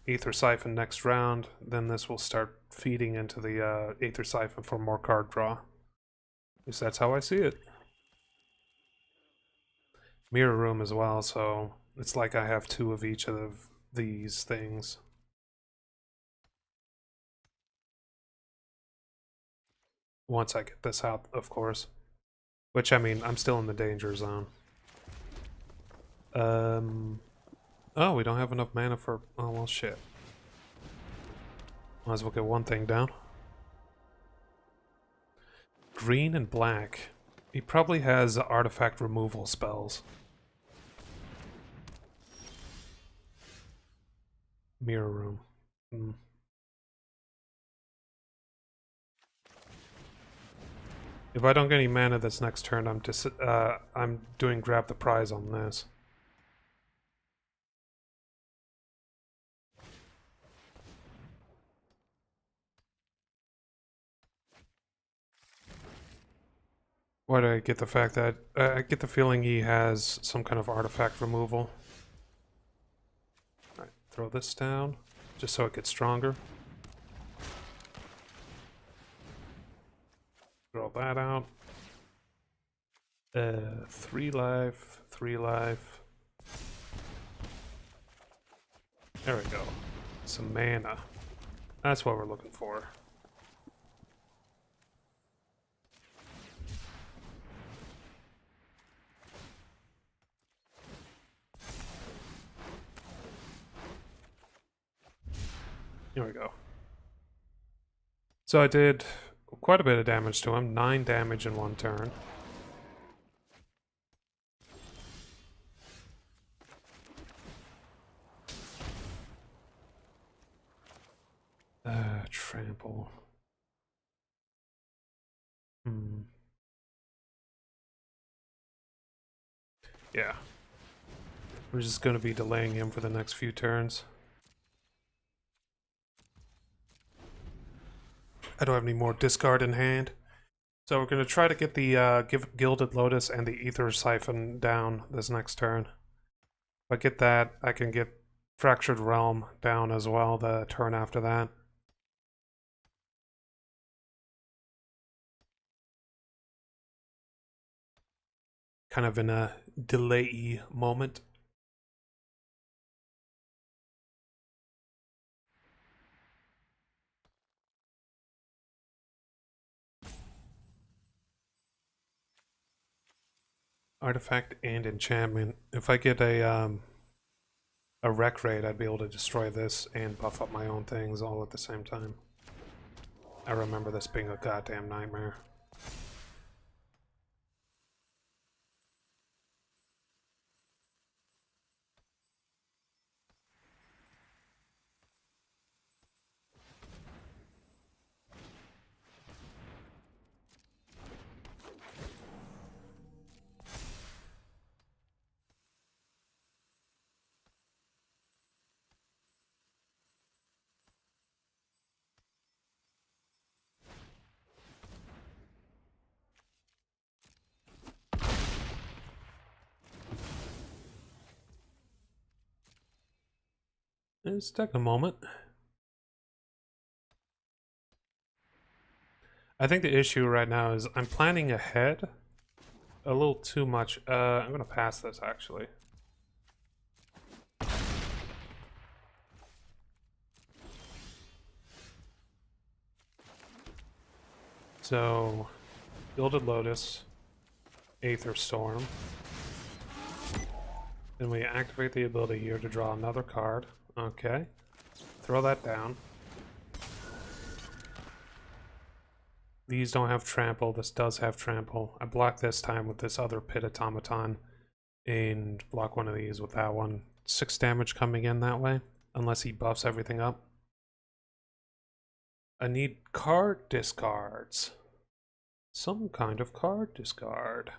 Aether Siphon next round. Then this will start feeding into the Aether Siphon for more card draw. At least that's how I see it. Mirror Room as well, so it's like I have 2 of each of these things. Once I get this out, of course. Which, I mean, I'm still in the danger zone. Oh, we don't have enough mana for... Oh, well, shit. Might as well get one thing down. Green and black. He probably has artifact removal spells. Mirror Room. If I don't get any mana this next turn, I'm doing grab the prize on this. Why do I get the fact that I get the feeling he has some kind of artifact removal? Alright, throw this down just so it gets stronger. Throw that out. 3 life, 3 life. There we go. Some mana. That's what we're looking for. Here we go. So I did quite a bit of damage to him. 9 damage in 1 turn. trample. Yeah. We're just going to be delaying him for the next few turns. I don't have any more discard in hand. So we're going to try to get the Gilded Lotus and the Ether Siphon down this next turn. If I get that, I can get Fractured Realm down as well the turn after that. Kind of in a delay moment. Artifact and enchantment. If I get a wreck raid, I'd be able to destroy this and buff up my own things all at the same time. I remember this being a goddamn nightmare. It's taking a moment. I think the issue right now is I'm planning ahead a little too much. I'm gonna pass this actually. So, Gilded Lotus, Aether Storm. Then we activate the ability here to draw another card. Okay. Throw that down. These don't have trample. This does have trample. I block this time with this other Pit Automaton and block one of these with that one. 6 damage coming in that way, unless he buffs everything up. I need card discards. Some kind of card discard.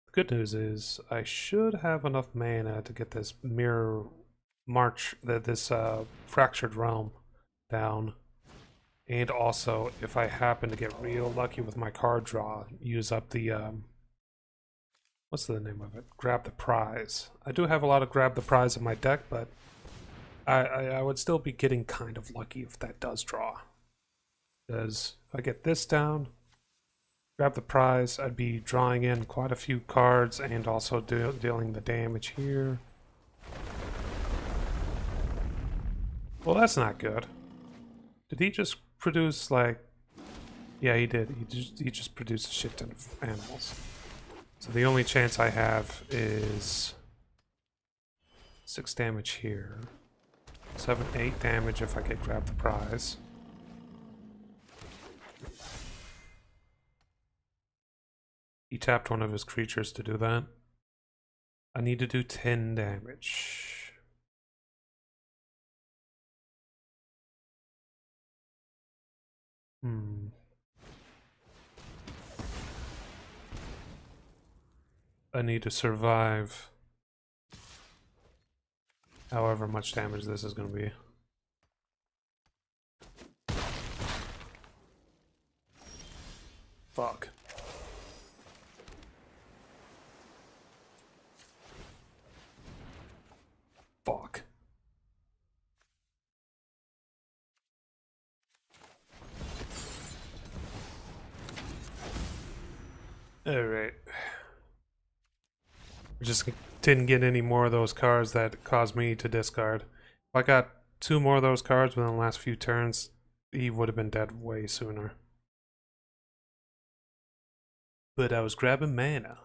The good news is I should have enough mana to get this mirror this Fractured Realm down. And also, if I happen to get real lucky with my card draw, use up the, what's the name of it? Grab the Prize. I do have a lot of Grab the Prize in my deck, but I would still be getting kind of lucky if that does draw. Because if I get this down, Grab the Prize, I'd be drawing in quite a few cards and also dealing the damage here. Well, that's not good. Did he just produce, like... Yeah, he did. He just produced a shit ton of animals. So the only chance I have is 6 damage here. 7, 8 damage if I get Grab the Prize. He tapped one of his creatures to do that. I need to do 10 damage. I need to survive however much damage this is going to be. Fuck. Fuck. Alright. Just didn't get any more of those cards that caused me to discard. If I got 2 more of those cards within the last few turns, he would have been dead way sooner. But I was grabbing mana.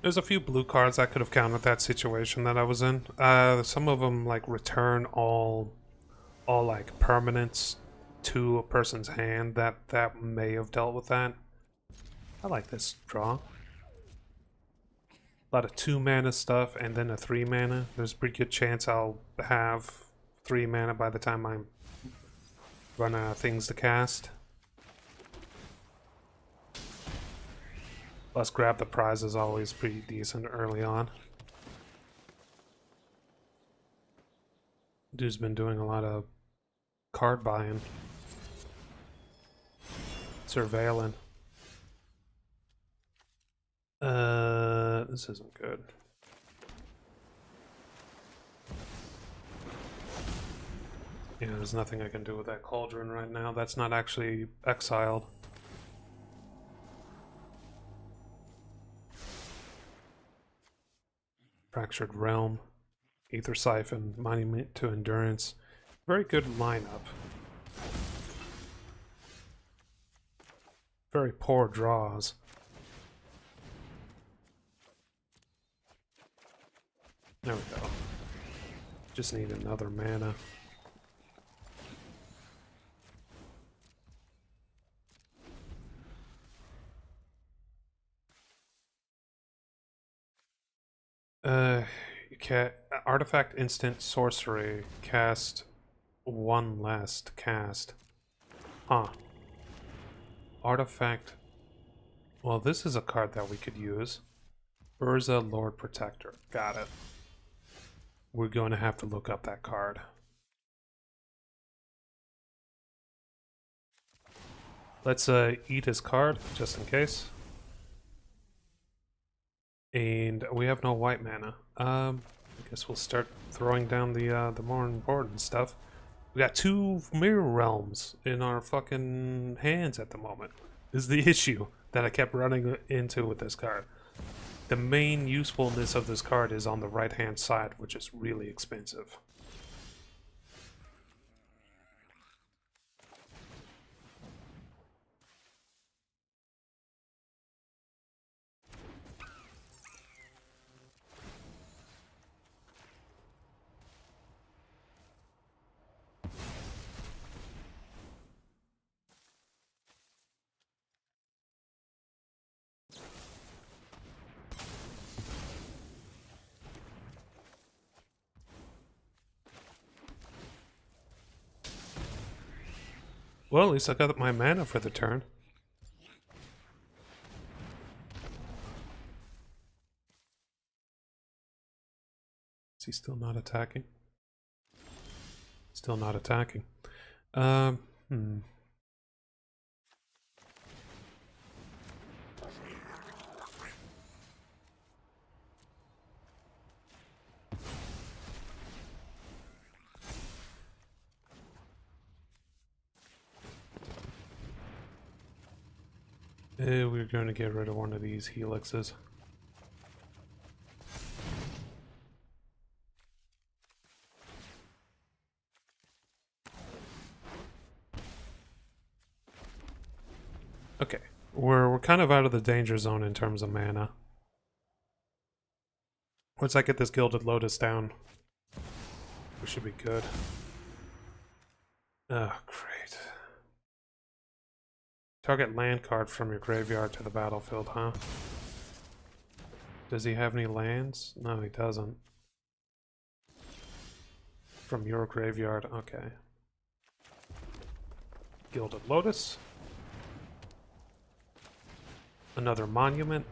There's a few blue cards that could have countered that situation that I was in. Some of them like return all like permanents to a person's hand. That may have dealt with that. I like this draw. A lot of 2 mana stuff and then a 3 mana. There's a pretty good chance I'll have 3 mana by the time I run out of things to cast. Plus, grab the prize is always pretty decent early on. Dude's been doing a lot of card buying. Surveilling. This isn't good. Yeah, there's nothing I can do with that cauldron right now. That's not actually exiled. Fractured Realm, Aether Siphon, Monument to Endurance. Very good lineup. Very poor draws. There we go. Just need another mana. You can artifact instant sorcery cast one last cast. Huh. Artifact. Well, this is a card that we could use. Urza Lord Protector. Got it. We're going to have to look up that card. Let's eat his card just in case. And we have no white mana. I guess we'll start throwing down the more important stuff. We got 2 Mirror Realms in our fucking hands at the moment. This is the issue that I kept running into with this card. The main usefulness of this card is on the right-hand side, which is really expensive. Well, at least I got my mana for the turn. Is he still not attacking? Still not attacking. Hmm. We're going to get rid of one of these helixes. Okay, we're kind of out of the danger zone in terms of mana. Once I get this Gilded Lotus down, we should be good. Oh, great. Target land card from your graveyard to the battlefield, huh? Does he have any lands? No, he doesn't. From your graveyard, okay. Gilded Lotus. Another monument.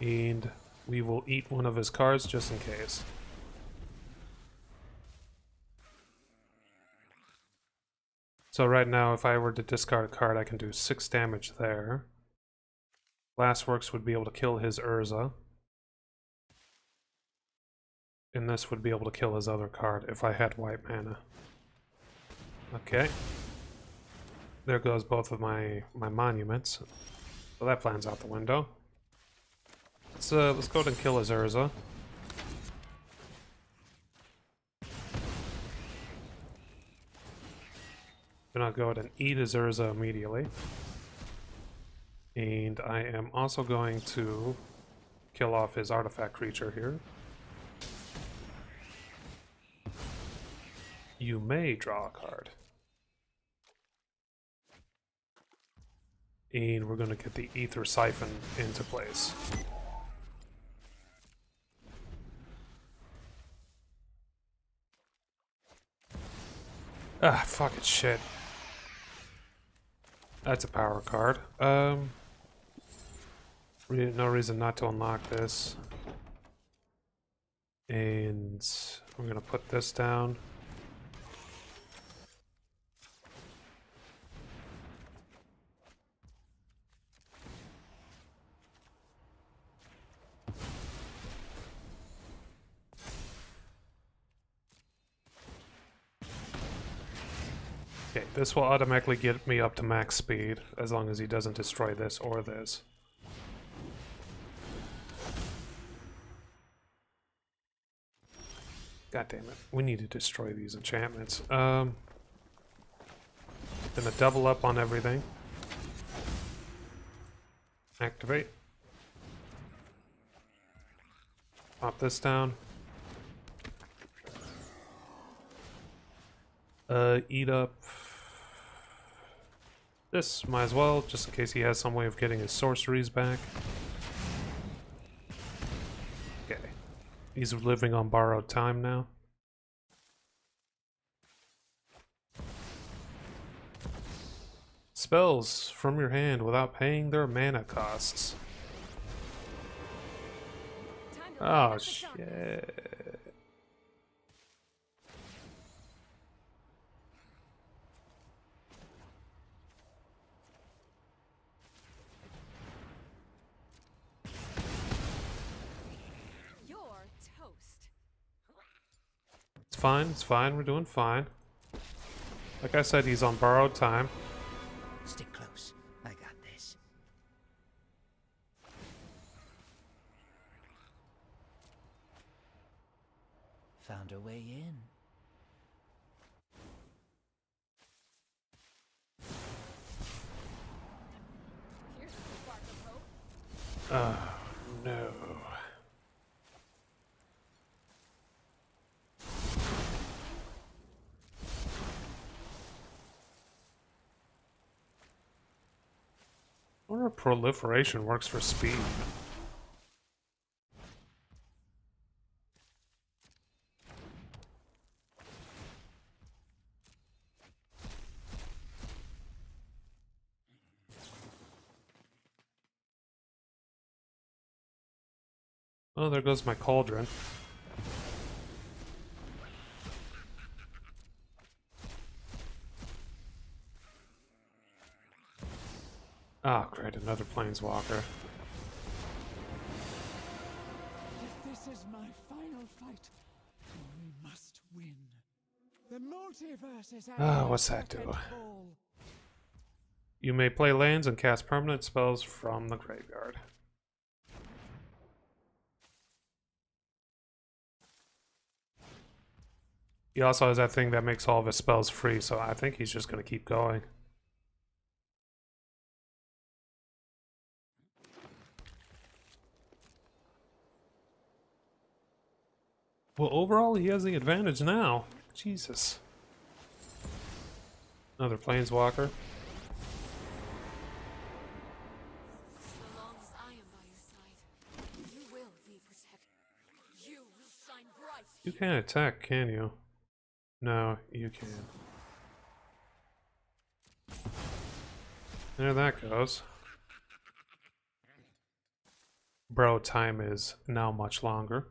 And we will eat one of his cards just in case. So right now, if I were to discard a card, I can do 6 damage there. Glassworks would be able to kill his Urza. And this would be able to kill his other card if I had white mana. Okay. There goes both of my monuments. So that plan's out the window. Let's go ahead and kill his Urza. Then I'll go ahead and eat his Urza immediately. And I am also going to kill off his artifact creature here. You may draw a card. And we're going to get the Aether Siphon into place. Ah, fucking shit. That's a power card. No reason not to unlock this. And I'm gonna put this down. Okay, this will automatically get me up to max speed, as long as he doesn't destroy this or this. God damn it, we need to destroy these enchantments. Gonna double up on everything. Activate. Pop this down. Eat up this, might as well, just in case he has some way of getting his sorceries back. Okay. He's living on borrowed time now. Spells from your hand without paying their mana costs. Oh, shit. It's fine, we're doing fine. Like I said, he's on borrowed time. Stick close. I got this. Found a way in. Here's a spark of hope. Oh, no. I wonder if proliferation works for speed. Oh, there goes my cauldron. Ah, great, another planeswalker. If this is my final fight, we must win. The multiverse is at Ah, its what's that do? second ball. You may play lands and cast permanent spells from the graveyard. He also has that thing that makes all of his spells free, so I think he's just going to keep going. Well, overall, he has the advantage now. Jesus. Another planeswalker. So long as I am by your side, you will be protected. You will shine bright. You can't attack, can you? No, you can. There that goes. Bro, time is now much longer.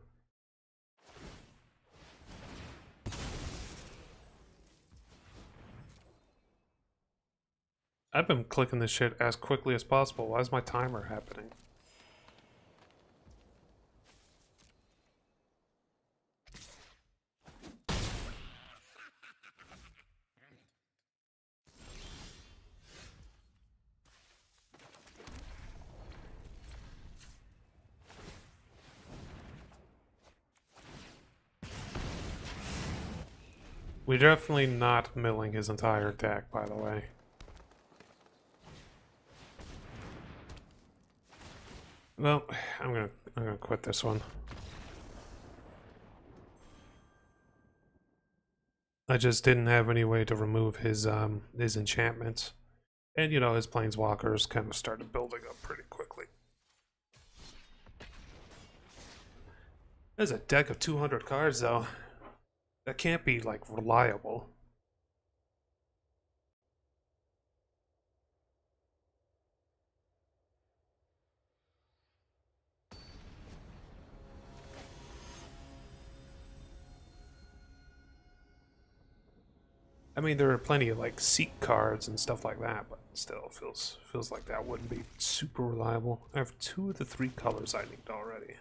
I've been clicking this shit as quickly as possible. Why is my timer happening? We're definitely not milling his entire deck, by the way. Well, I'm gonna quit this one. I just didn't have any way to remove his enchantments. And you know, his planeswalkers kind of started building up pretty quickly. There's a deck of 200 cards though. That can't be like reliable. I mean, there are plenty of like seat cards and stuff like that, but still feels like that wouldn't be super reliable. I have 2 of the 3 colors I need already.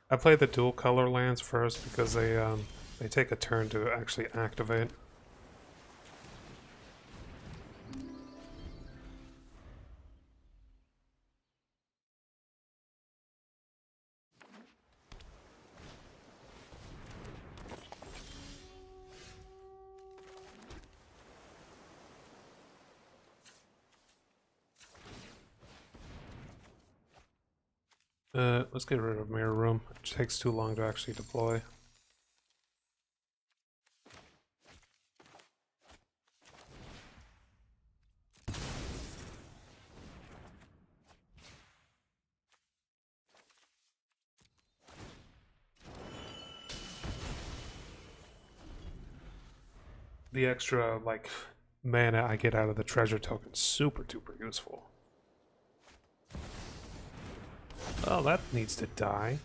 I play the dual color lands first because they take a turn to actually activate. Let's get rid of Mirror Room. It takes too long to actually deploy. The extra, like, mana I get out of the treasure token is super duper useful. Oh, that needs to die.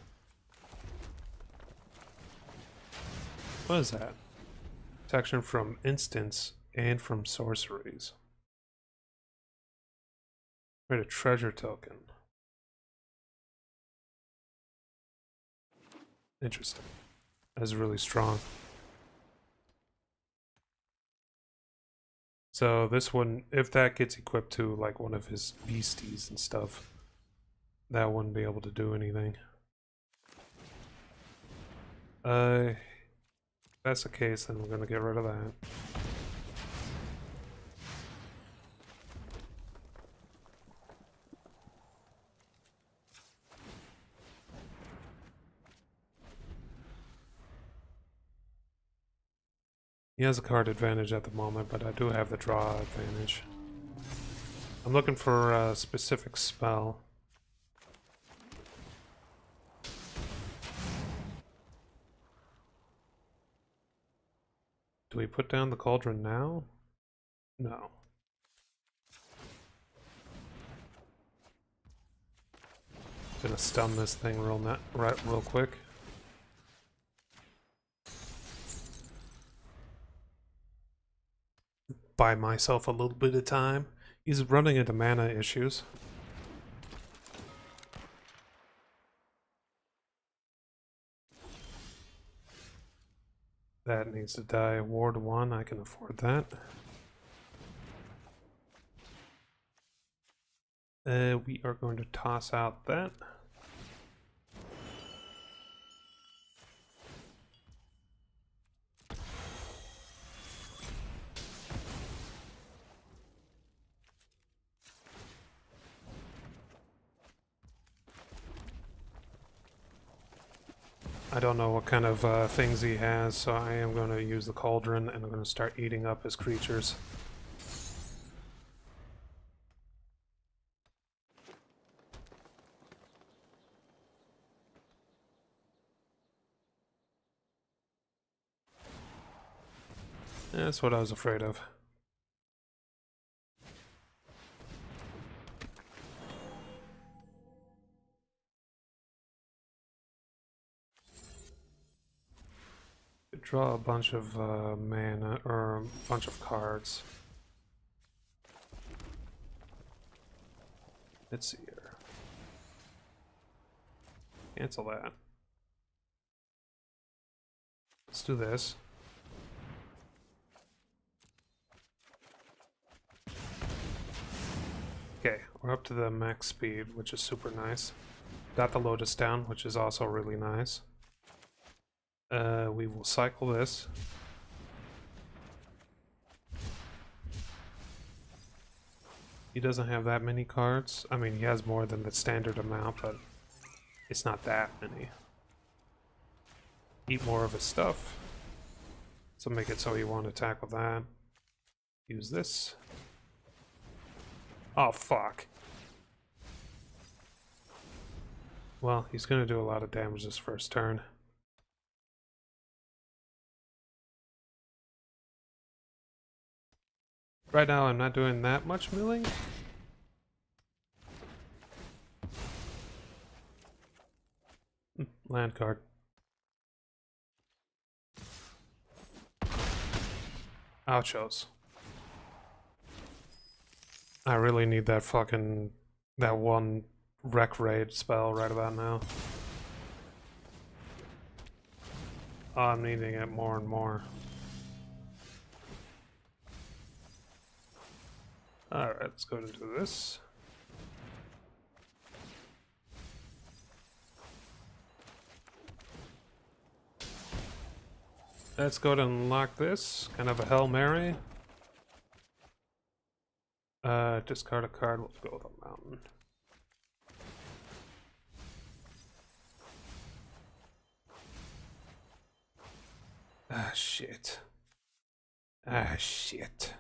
What is that? Protection from instants and from sorceries. Create a treasure token. Interesting. That's really strong. So this one, if that gets equipped to like one of his beasties and stuff, that wouldn't be able to do anything. If that's the case, then we're gonna get rid of that. He has a card advantage at the moment, but I do have the draw advantage. I'm looking for a specific spell. Do we put down the cauldron now? No. Gonna stun this thing real quick. Buy myself a little bit of time. He's running into mana issues. That needs to die. Ward 1, I can afford that. We are going to toss out that. I don't know what kind of things he has, so I am going to use the cauldron and I'm going to start eating up his creatures. That's what I was afraid of. Draw a bunch of mana, or a bunch of cards. Let's see here. Cancel that. Let's do this. Okay, we're up to the max speed, which is super nice. Got the Lotus down, which is also really nice. We will cycle this. He doesn't have that many cards. I mean, he has more than the standard amount, but it's not that many. Eat more of his stuff. So make it so you won't attack with that. Use this. Oh, fuck. Well, he's gonna do a lot of damage this first turn. Right now, I'm not doing that much milling. Land card. Ouchos. I really need that fucking... that one Wreck Raid spell right about now. Oh, I'm needing it more and more. Alright, let's go into this. Let's go ahead and unlock this. Kind of a Hail Mary. Discard a card. Let's go with a mountain. Ah, shit. Ah, shit.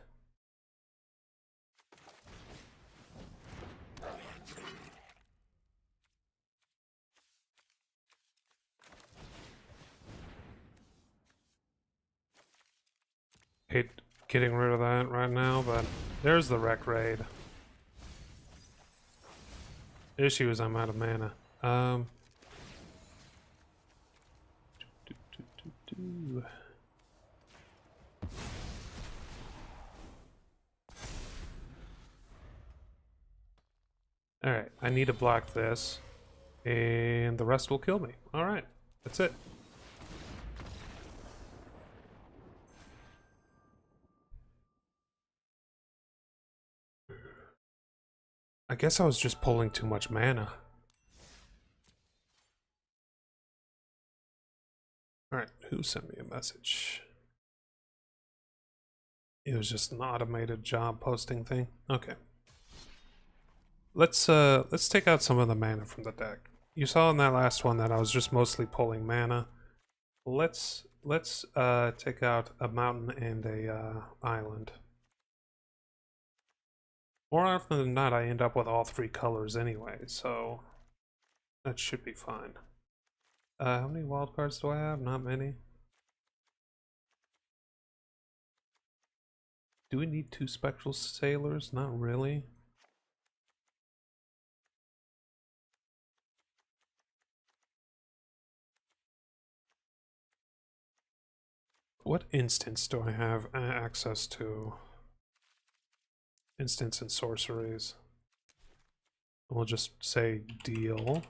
Hate getting rid of that right now, but there's the Wreck Raid. The issue is I'm out of mana. Alright, I need to block this, and the rest will kill me. Alright, that's it. I guess I was just pulling too much mana. Alright, who sent me a message? It was just an automated job posting thing. Okay. Let's take out some of the mana from the deck. You saw in that last one that I was just mostly pulling mana. Let's take out a mountain and a island. More often than not, I end up with all three colors anyway, so that should be fine. How many wild cards do I have? Not many. Do we need two Spectral Sailors? Not really. What instance do I have access to? Instance and sorceries. We'll just say deal.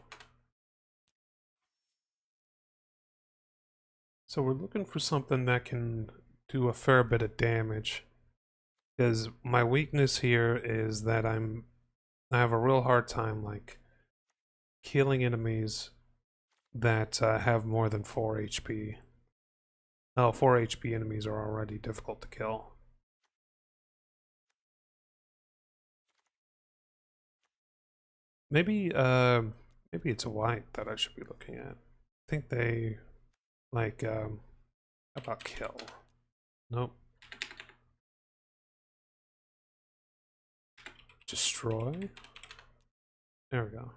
So we're looking for something that can do a fair bit of damage. Because my weakness here is that I have a real hard time like killing enemies that have more than 4 HP. Oh, 4 HP enemies are already difficult to kill. Maybe maybe it's a white that I should be looking at. I think they like how about kill? Nope. Destroy. There we go.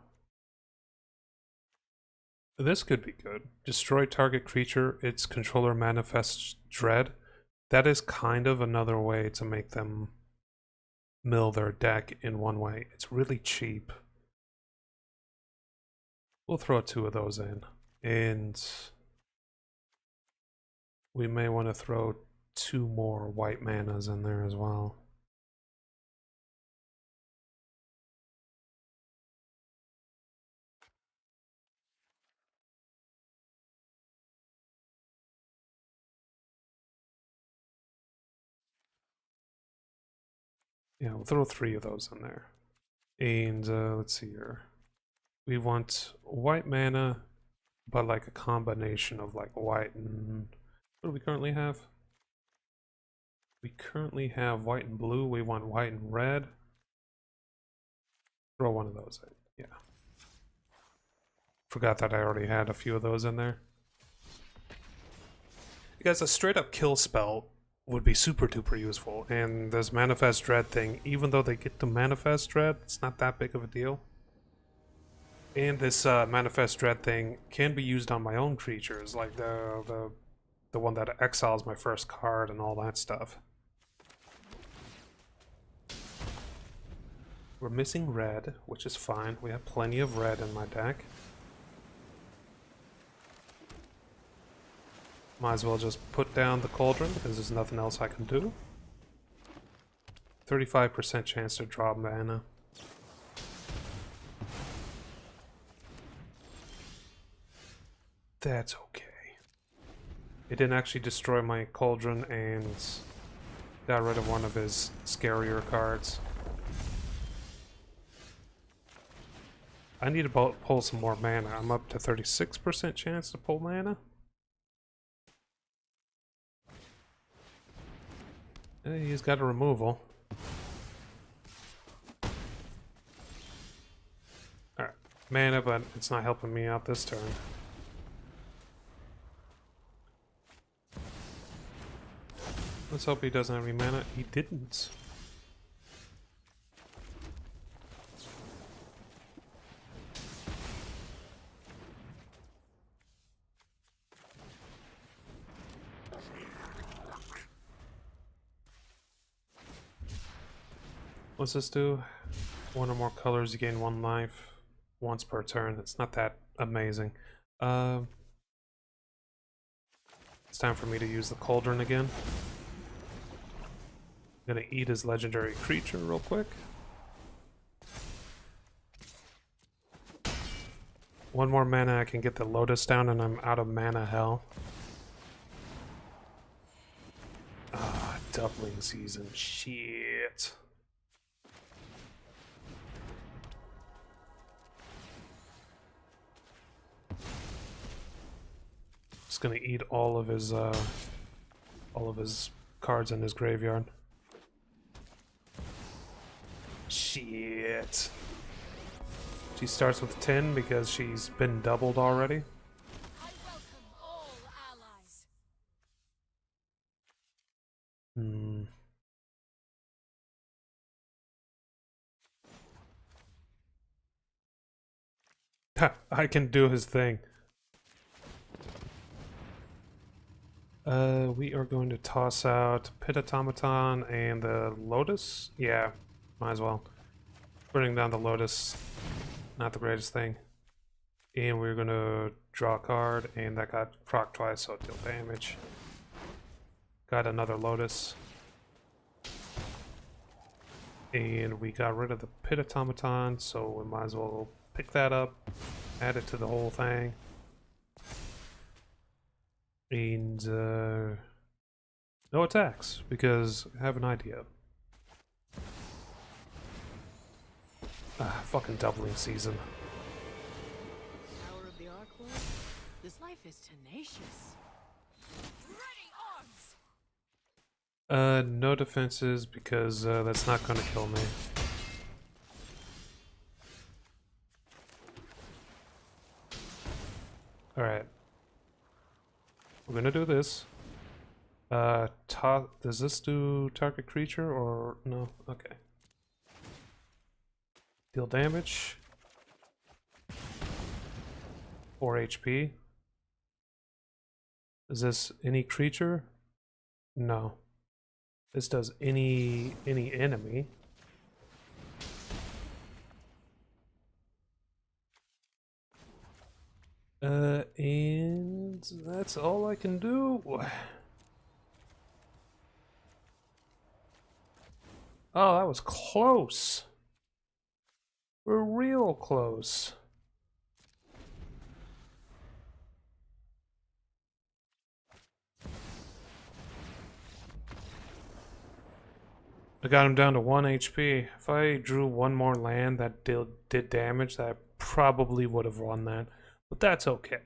This could be good. Destroy target creature, its controller manifests dread. That is kind of another way to make them mill their deck in one way. It's really cheap. We'll throw 2 of those in. And we may want to throw 2 more white manas in there as well. Yeah, we'll throw 3 of those in there. And let's see here. We want white mana, but like a combination of like white and... What do we currently have? We currently have white and blue. We want white and red. Throw one of those in. Yeah. Forgot that I already had a few of those in there. Because a straight up kill spell would be super duper useful, and this Manifest Dread thing, even though they get to Manifest Dread, it's not that big of a deal. And this Manifest Dread thing can be used on my own creatures, like the one that exiles my first card and all that stuff. We're missing red, which is fine. We have plenty of red in my deck. Might as well just put down the cauldron because there's nothing else I can do. 35% chance to draw mana. That's okay. It didn't actually destroy my cauldron and got rid of one of his scarier cards. I need to pull some more mana. I'm up to 36% chance to pull mana. He's got a removal. Alright, mana, but it's not helping me out this turn. Let's hope he doesn't have any mana. He didn't. What's this do? One or more colors, you gain 1 life once per turn. It's not that amazing. It's time for me to use the cauldron again. I'm gonna eat his legendary creature real quick. 1 more mana, I can get the Lotus down and I'm out of mana hell. Ah, doubling season. Shit. Just gonna eat all of his cards in his graveyard. Shit. She starts with 10 because she's been doubled already. I welcome all allies. I can do his thing. We are going to toss out Pit Automaton and the Lotus. Yeah, might as well. Burning down the Lotus, not the greatest thing. And we're gonna draw a card, and that got proc twice, so it deal damage. Got another Lotus. And we got rid of the Pit Automaton, so we might as well pick that up, add it to the whole thing. And no attacks, because I have an idea. Fucking doubling season. Power of the Arc Lord? This life is tenacious. Ready arms. No defenses, because that's not gonna kill me. Alright. We're gonna do this. Does this do target creature or no? Okay. Deal damage. 4 HP. Is this any creature? No. This does any enemy. And that's all I can do. Oh, that was close. We're real close. I got him down to 1 HP. If I drew one more land that did damage, that probably would have won that. But that's okay.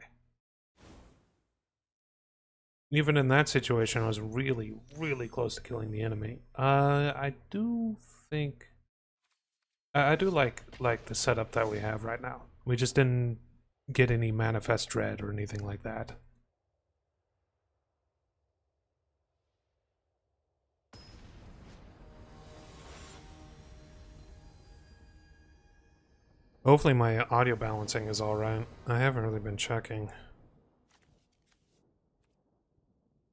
Even in that situation, I was really, really close to killing the enemy. I do think... I do like the setup that we have right now. We just didn't get any Manifest Dread or anything like that. Hopefully my audio balancing is alright. I haven't really been checking.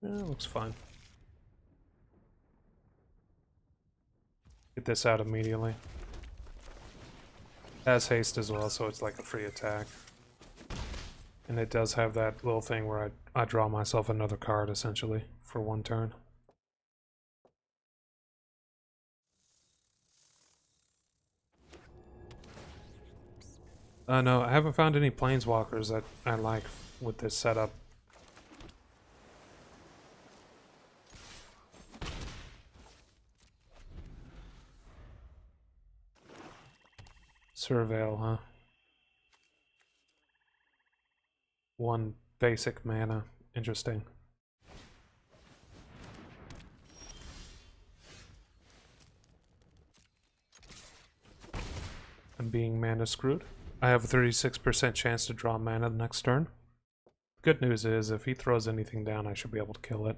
Yeah, it looks fine. Get this out immediately. Has haste as well, so it's like a free attack. And it does have that little thing where I draw myself another card, essentially, for one turn. No, I haven't found any planeswalkers that I like with this setup. Surveil, huh? One basic mana. Interesting. I'm being mana screwed. I have a 36% chance to draw mana the next turn. Good news is, if he throws anything down, I should be able to kill it.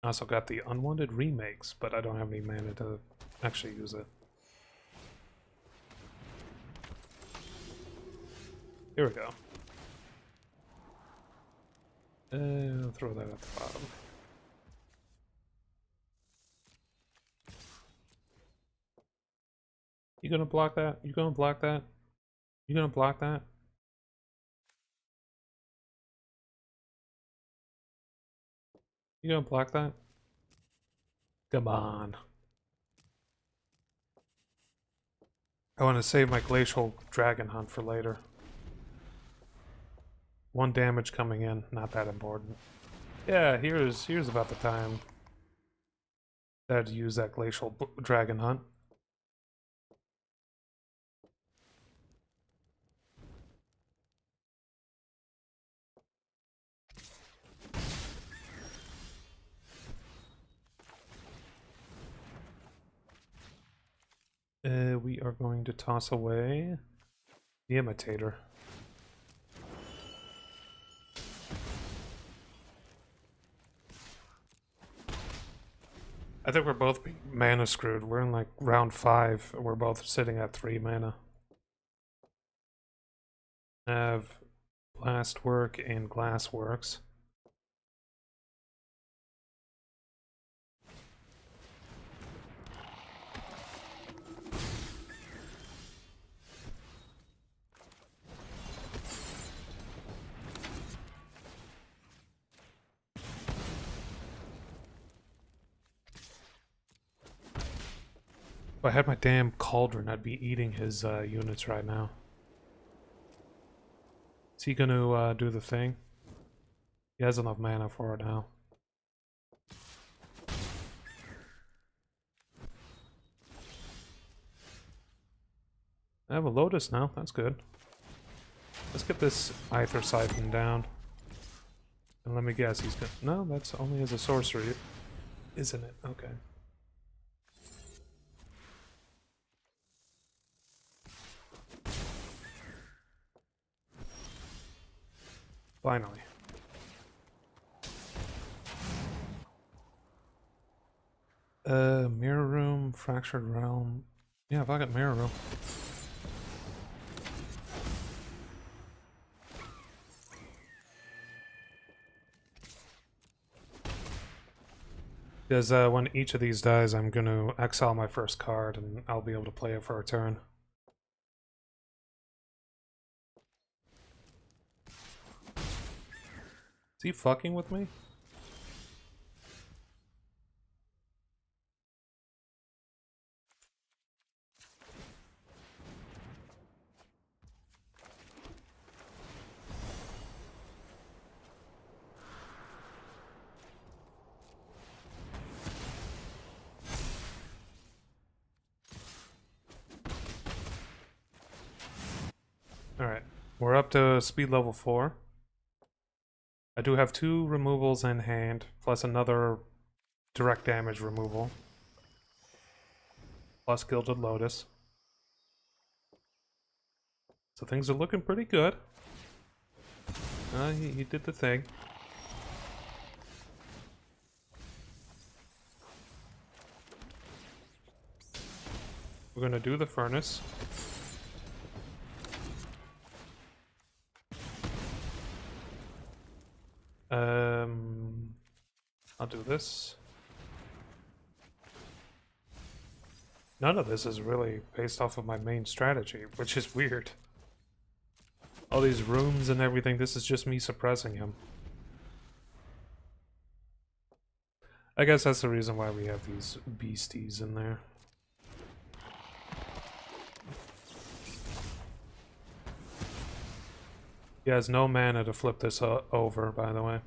I also got the Unwanted Remakes, but I don't have any mana to actually use it. Here we go. I'll throw that at the bottom. You gonna block that? You gonna block that? You gonna block that? You gonna block that? Come on. I want to save my Glacial Dragon Hunt for later. 1 damage coming in, not that important. Yeah, here's about the time that I'd use that Glacial Dragon Hunt. We are going to toss away the Imitator. I think we're both being mana screwed. We're in like round 5. We're both sitting at 3 mana. I have Blastwork and Glassworks. If I had my damn cauldron, I'd be eating his units right now. Is he gonna do the thing? He has enough mana for it now. I have a Lotus now, that's good. Let's get this Aether Siphon down. And let me guess, he's gonna... No, that's only as a sorcery, isn't it? Okay. Finally. Mirror Room, Fractured Realm. Yeah, if I got Mirror Room. Because when each of these dies, I'm going to exile my first card, and I'll be able to play it for a turn. Is he fucking with me? Alright, we're up to speed level 4. I do have 2 removals in hand, plus another direct damage removal. Plus Gilded Lotus. So things are looking pretty good. He did the thing. We're gonna do the furnace. I'll do this. None of this is really based off of my main strategy, which is weird. All these rooms and everything, this is just me suppressing him. I guess that's the reason why we have these beasties in there. He has no mana to flip this over, by the way.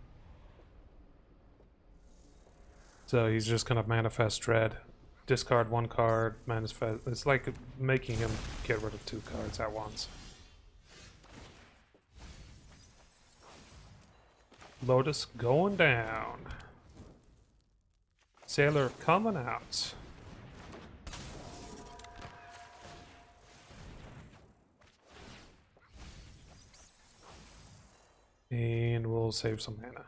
So he's just gonna manifest dread. Discard one card, manifest. It's like making him get rid of 2 cards at once. Lotus going down. Sailor coming out. And we'll save some mana.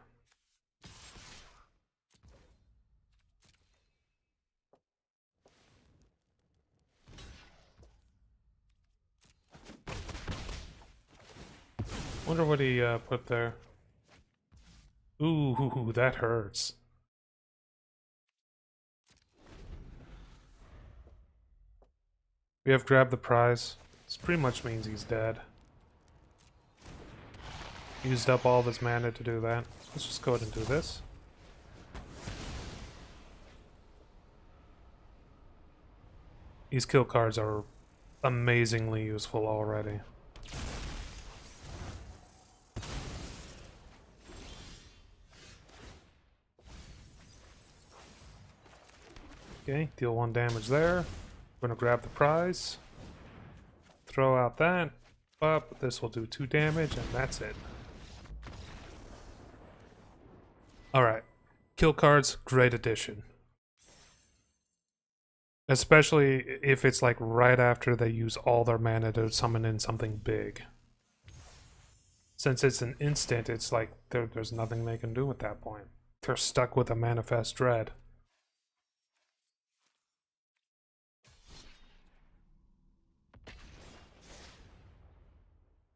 Wonder what he put there. Ooh, that hurts. We have grabbed the prize. This pretty much means he's dead. Used up all of his mana to do that. Let's just go ahead and do this. These kill cards are amazingly useful already. Okay, deal 1 damage there. We're gonna grab the prize. Throw out that. Up. This will do 2 damage, and that's it. Alright. Kill cards, great addition. Especially if it's like right after they use all their mana to summon in something big. Since it's an instant, it's like there's nothing they can do at that point. They're stuck with a manifest dread.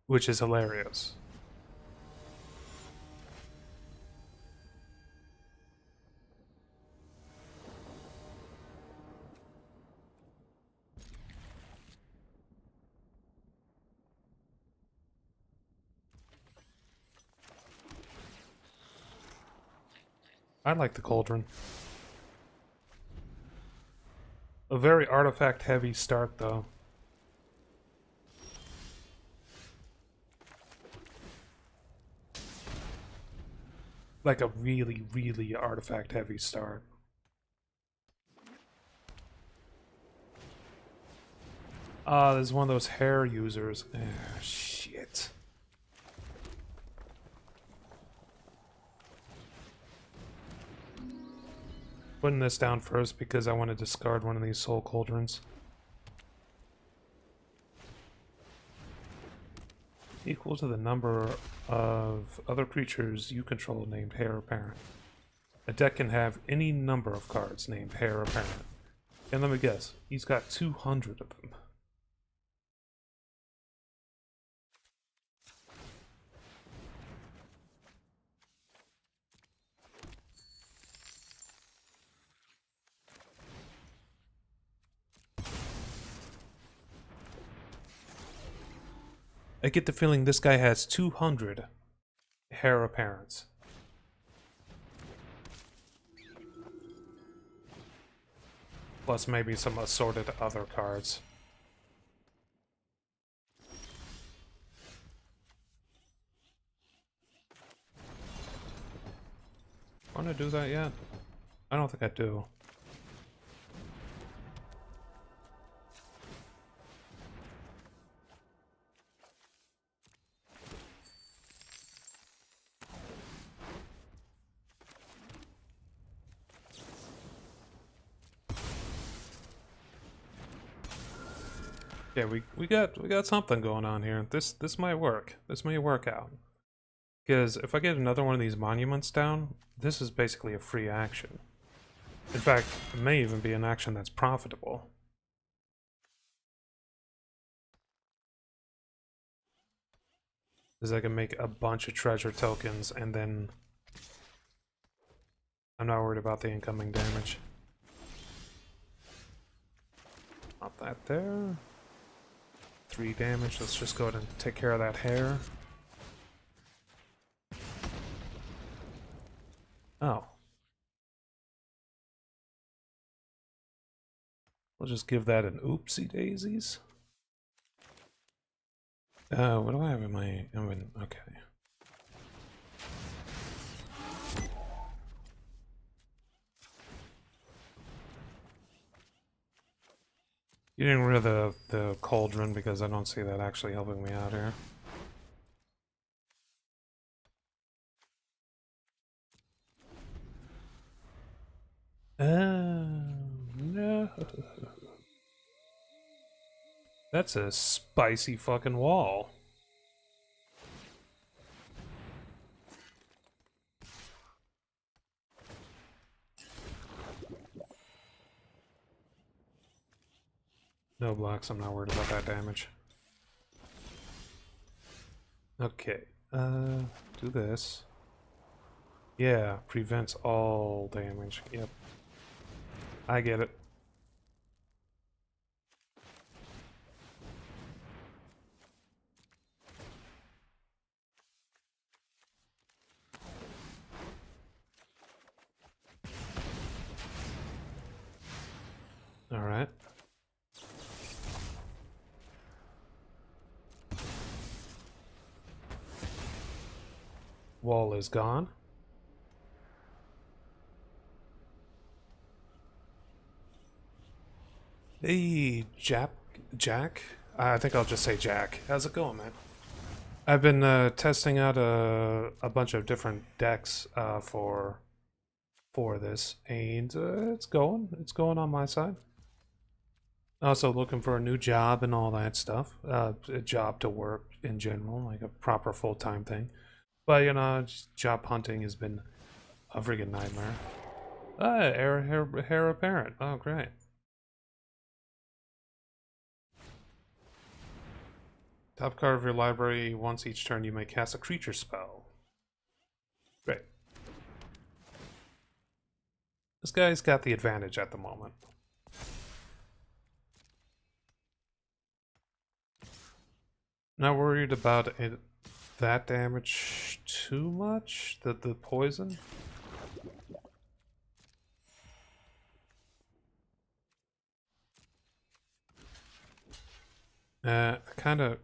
Which is hilarious. I like the cauldron. A very artifact heavy start though. Like a really, really artifact heavy start. Ah, there's one of those hair users. Shit. Putting this down first because I want to discard one of these soul cauldrons. Equal to the number of other creatures you control named Heir Apparent. A deck can have any number of cards named Heir Apparent. And let me guess, he's got 200 of them. I get the feeling this guy has 200 Heir Apparents. Plus maybe some assorted other cards. Want to do that yet? I don't think I do. Yeah, we got something going on here. This might work. This may work out. Because if I get another one of these monuments down, this is basically a free action. In fact, it may even be an action that's profitable. Because I can make a bunch of treasure tokens and then I'm not worried about the incoming damage. Pop that there. 3 damage. Let's just go ahead and take care of that hair. Oh. We'll just give that an oopsie daisies. What do I have in my... okay. Getting rid of the cauldron because I don't see that actually helping me out here. No. That's a spicy fucking wall. No blocks, I'm not worried about that damage. Okay, do this. Yeah, prevents all damage. Yep. I get it. All right. Wall is gone. Hey, Jack? I think I'll just say Jack. How's it going, man? I've been testing out a bunch of different decks for this, and it's going on my side. Also looking for a new job and all that stuff. A job to work in general, like a proper full-time thing. But you know, just job hunting has been a friggin' nightmare. Heir apparent. Oh, great. Top card of your library. Once each turn, you may cast a creature spell. Great. This guy's got the advantage at the moment. Not worried about it, that damage too much? The poison? Kind of...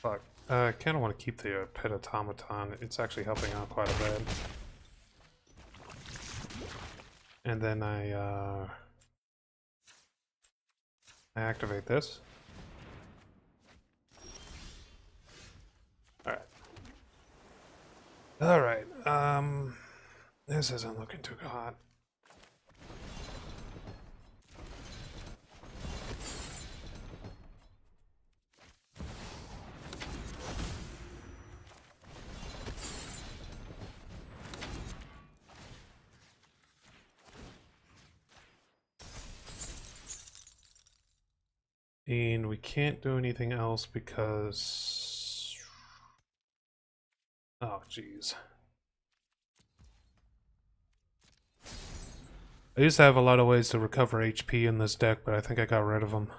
Fuck. I kind of want to keep the pet automaton. It's actually helping out quite a bit. And then I activate this. Alright. This isn't looking too hot. And we can't do anything else because... Oh, jeez. I used to have a lot of ways to recover HP in this deck, but I think I got rid of them.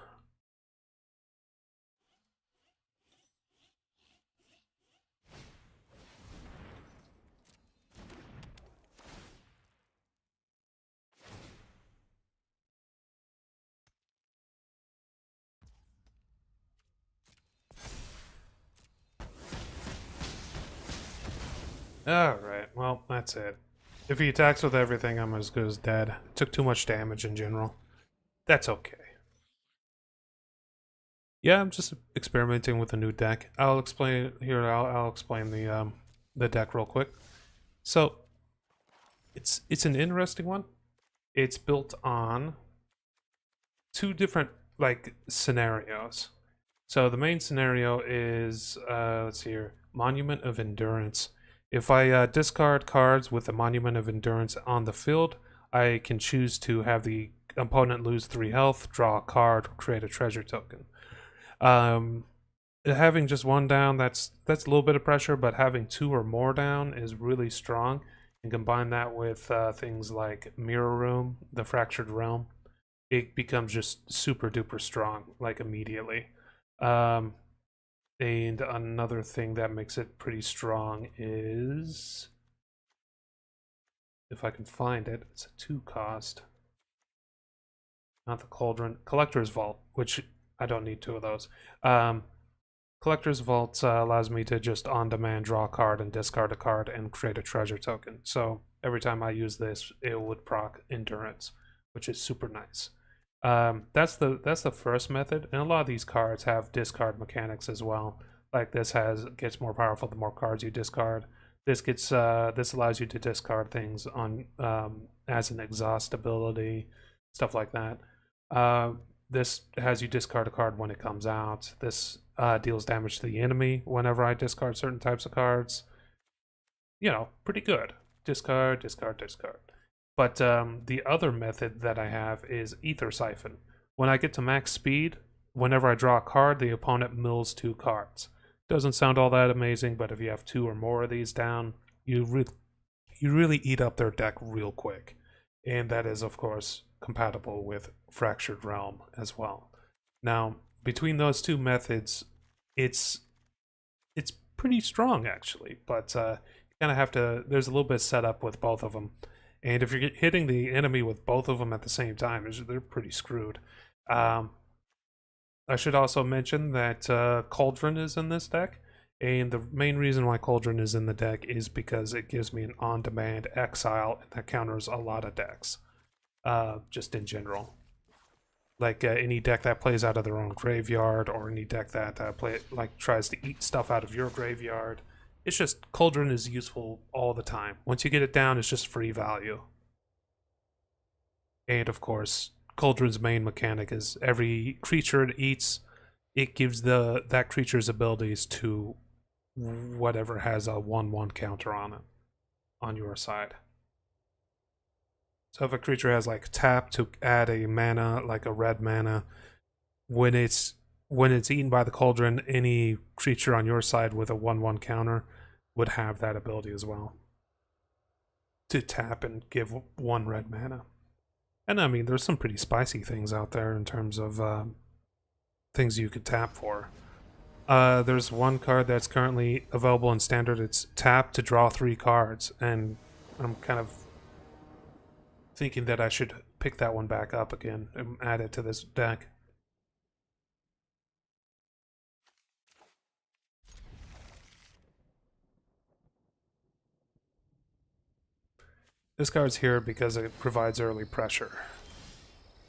Alright, well, that's it. If he attacks with everything, I'm as good as dead. It took too much damage in general. That's okay. Yeah, I'm just experimenting with a new deck. I'll explain here. I'll explain the deck real quick. So, it's an interesting one. It's built on 2 different like scenarios. So the main scenario is let's see here, Monument of Endurance. If I discard cards with the Monument of Endurance on the field, I can choose to have the opponent lose 3 health, draw a card, or create a treasure token. Having just 1 down, that's a little bit of pressure, but having 2 or more down is really strong. And combine that with things like Mirror Room, the Fractured Realm, it becomes just super duper strong, like immediately. And another thing that makes it pretty strong is, if I can find it, it's a 2 cost. Not the Cauldron. Collector's Vault, which I don't need 2 of those. Collector's Vault allows me to just on-demand draw a card and discard a card and create a treasure token. So every time I use this, it would proc Endurance, which is super nice. That's the first method, and a lot of these cards have discard mechanics as well. Like this gets more powerful the more cards you discard. This allows you to discard things on as an exhaust ability, stuff like that. This has you discard a card when it comes out. This deals damage to the enemy whenever I discard certain types of cards. You know, pretty good. Discard, discard, discard. But the other method that I have is Ether Siphon. When I get to max speed, whenever I draw a card, the opponent mills 2 cards. Doesn't sound all that amazing, but if you have 2 or more of these down, you really eat up their deck real quick. And that is, of course, compatible with Fractured Realm as well. Now, between those 2 methods, it's pretty strong actually, but you kind of have to. There's a little bit set up with both of them, and if you're hitting the enemy with both of them at the same time, they're pretty screwed. I should also mention that Cauldron is in this deck, and the main reason why Cauldron is in the deck is because it gives me an on-demand exile, and that counters a lot of decks, just in general. Like any deck that plays out of their own graveyard, or any deck that tries to eat stuff out of your graveyard. It's just Cauldron is useful all the time. Once you get it down, it's just free value. And of course, Cauldron's main mechanic is every creature it eats, it gives that creature's abilities to whatever has a 1/1 counter on it, on your side. So if a creature has like tap to add a mana, like a red mana, when it's eaten by the Cauldron, any creature on your side with a 1/1 counter would have that ability as well, to tap and give 1 red mana. And I mean, there's some pretty spicy things out there in terms of things you could tap for. There's one card that's currently available in Standard. It's tap to draw 3 cards, and I'm kind of thinking that I should pick that one back up again and add it to this deck. This card's here because it provides early pressure.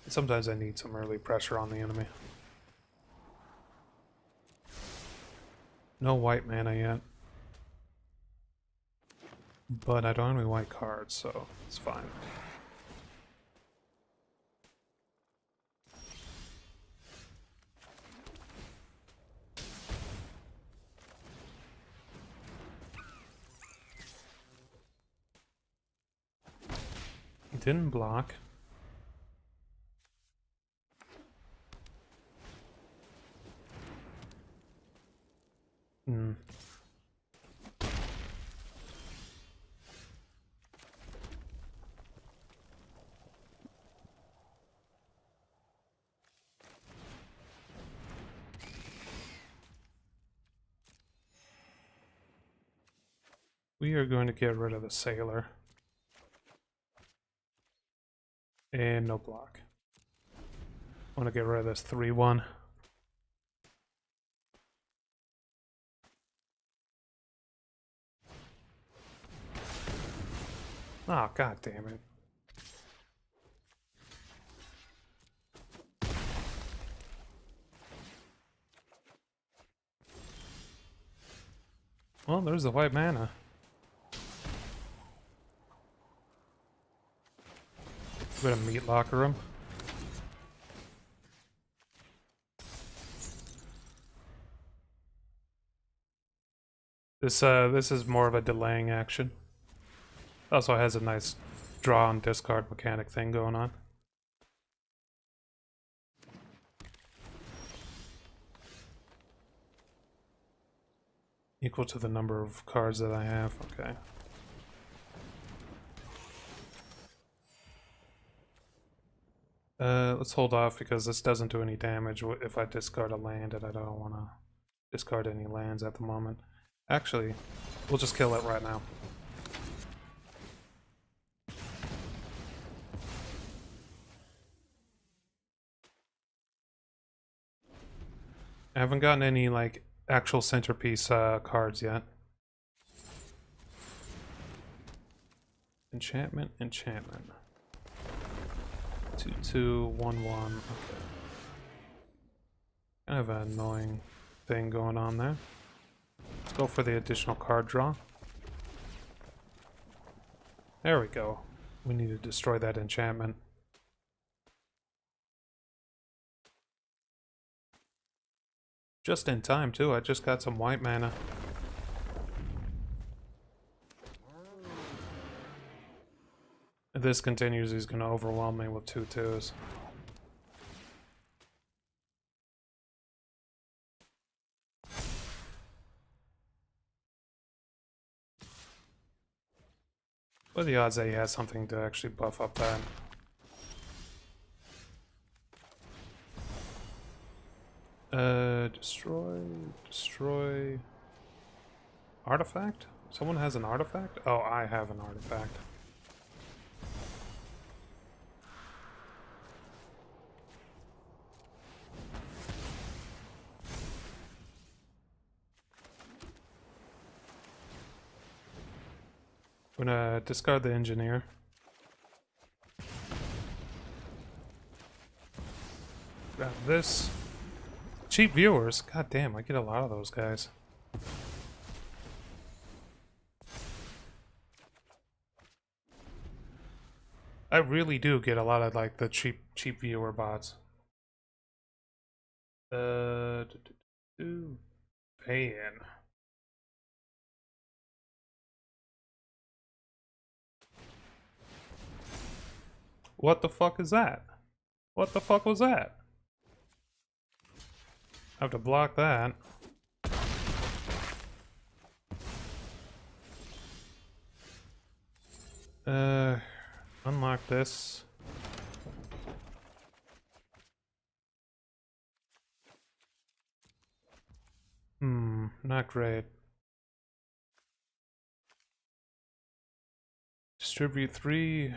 Sometimes I need some early pressure on the enemy. No white mana yet. But I don't have any white cards, so it's fine. He didn't block. We are going to get rid of the sailor. And no block. I want to get rid of this 3/1. Oh, god damn it. Well, there's the white mana. Bit of meat locker room. This is more of a delaying action. Also has a nice draw and discard mechanic thing going on. Equal to the number of cards that I have. Okay. Let's hold off because this doesn't do any damage if I discard a land and I don't want to discard any lands at the moment. Actually, we'll just kill it right now. I haven't gotten any, like, actual centerpiece cards yet. Enchantment, enchantment. 2/2, 1/1. Okay. Kind of an annoying thing going on there. Let's go for the additional card draw. There we go. We need to destroy that enchantment. Just in time, too. I just got some white mana. If this continues, he's going to overwhelm me with 2/2s. What are the odds that he has something to actually buff up that? Destroy... Artifact? Someone has an artifact? Oh, I have an artifact. I'm gonna discard the engineer. Grab this. Cheap viewers. God damn, I get a lot of those guys. I really do get a lot of like the cheap viewer bots. Pay in. What the fuck is that? What the fuck was that? I have to block that. Unlock this. Not great. Distribute 3.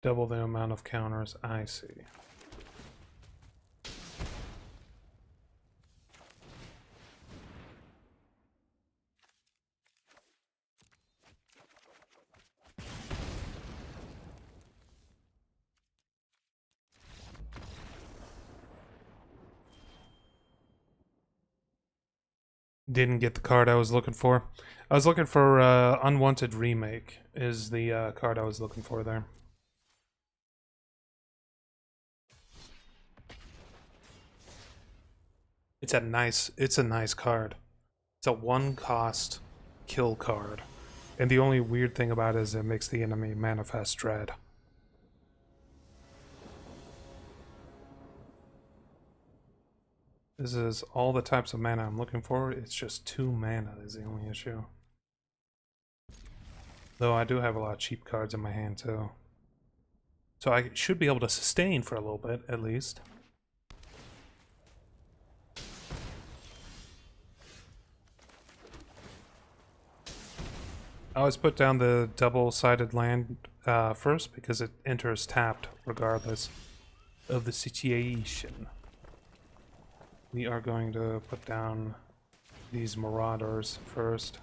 Double the amount of counters. I see. Didn't get the card I was looking for. I was looking for Unwanted Remake is the card I was looking for there. It's a nice card. It's a 1-cost kill card. And the only weird thing about it is it makes the enemy manifest dread. This is all the types of mana I'm looking for. It's just 2 mana is the only issue. Though I do have a lot of cheap cards in my hand too. So I should be able to sustain for a little bit at least. I always put down the double-sided land first because it enters tapped regardless of the situation. We are going to put down these Marauders first.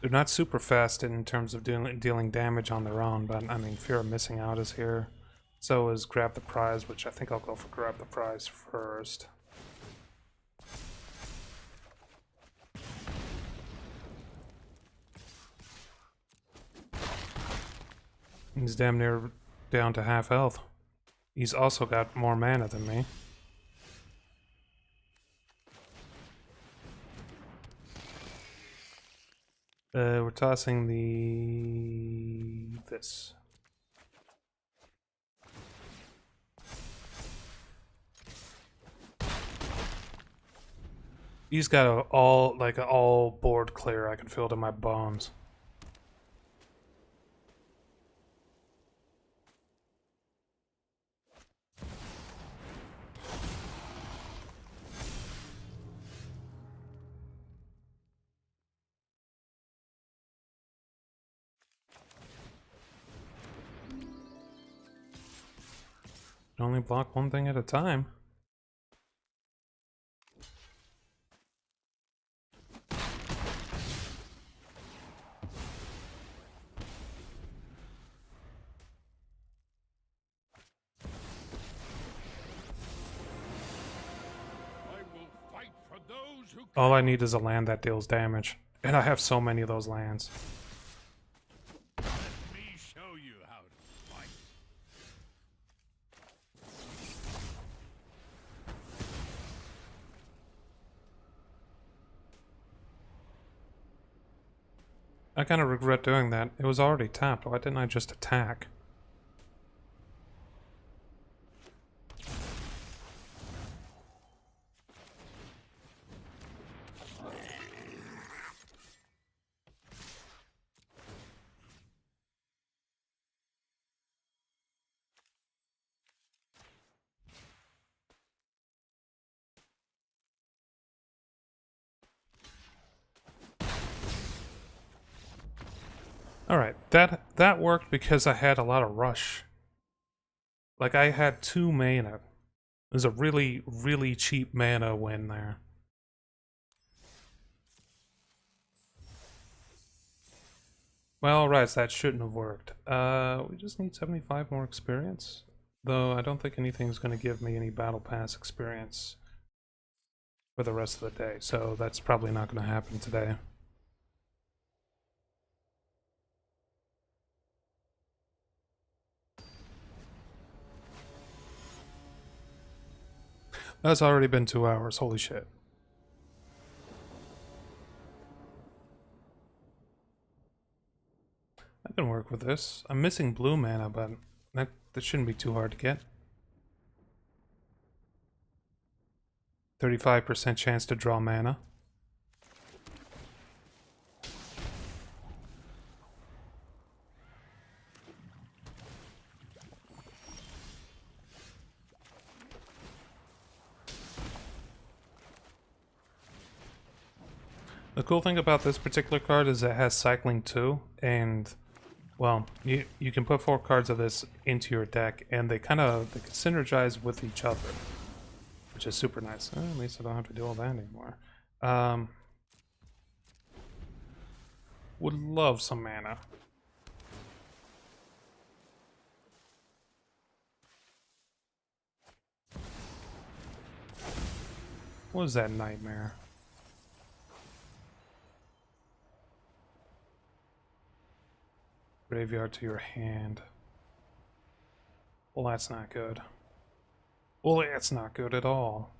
They're not super fast in terms of dealing damage on their own, but I mean, Fear of Missing Out is here. So is Grab the Prize, which I think I'll go for Grab the Prize first. He's damn near down to half health. He's also got more mana than me. We're tossing this. He's got a all board clear. I can feel it in my bones. Only block one thing at a time. All I need is a land that deals damage. And I have so many of those lands. Let me show you how to fight. I kind of regret doing that. It was already tapped. Why didn't I just attack? Alright, that worked because I had a lot of rush. Like, I had 2 mana. It was a really, really cheap mana win there. Well, right, so that shouldn't have worked. We just need 75 more experience. Though, I don't think anything's going to give me any Battle Pass experience for the rest of the day. So, that's probably not going to happen today. That's already been 2 hours, holy shit. I can work with this. I'm missing blue mana, but that shouldn't be too hard to get. 35% chance to draw mana. The cool thing about this particular card is it has cycling too, and well, you can put 4 cards of this into your deck, and they synergize with each other, which is super nice. At least I don't have to do all that anymore. Would love some mana. What was that nightmare? Graveyard to your hand. Well, that's not good. Well, that's not good at all.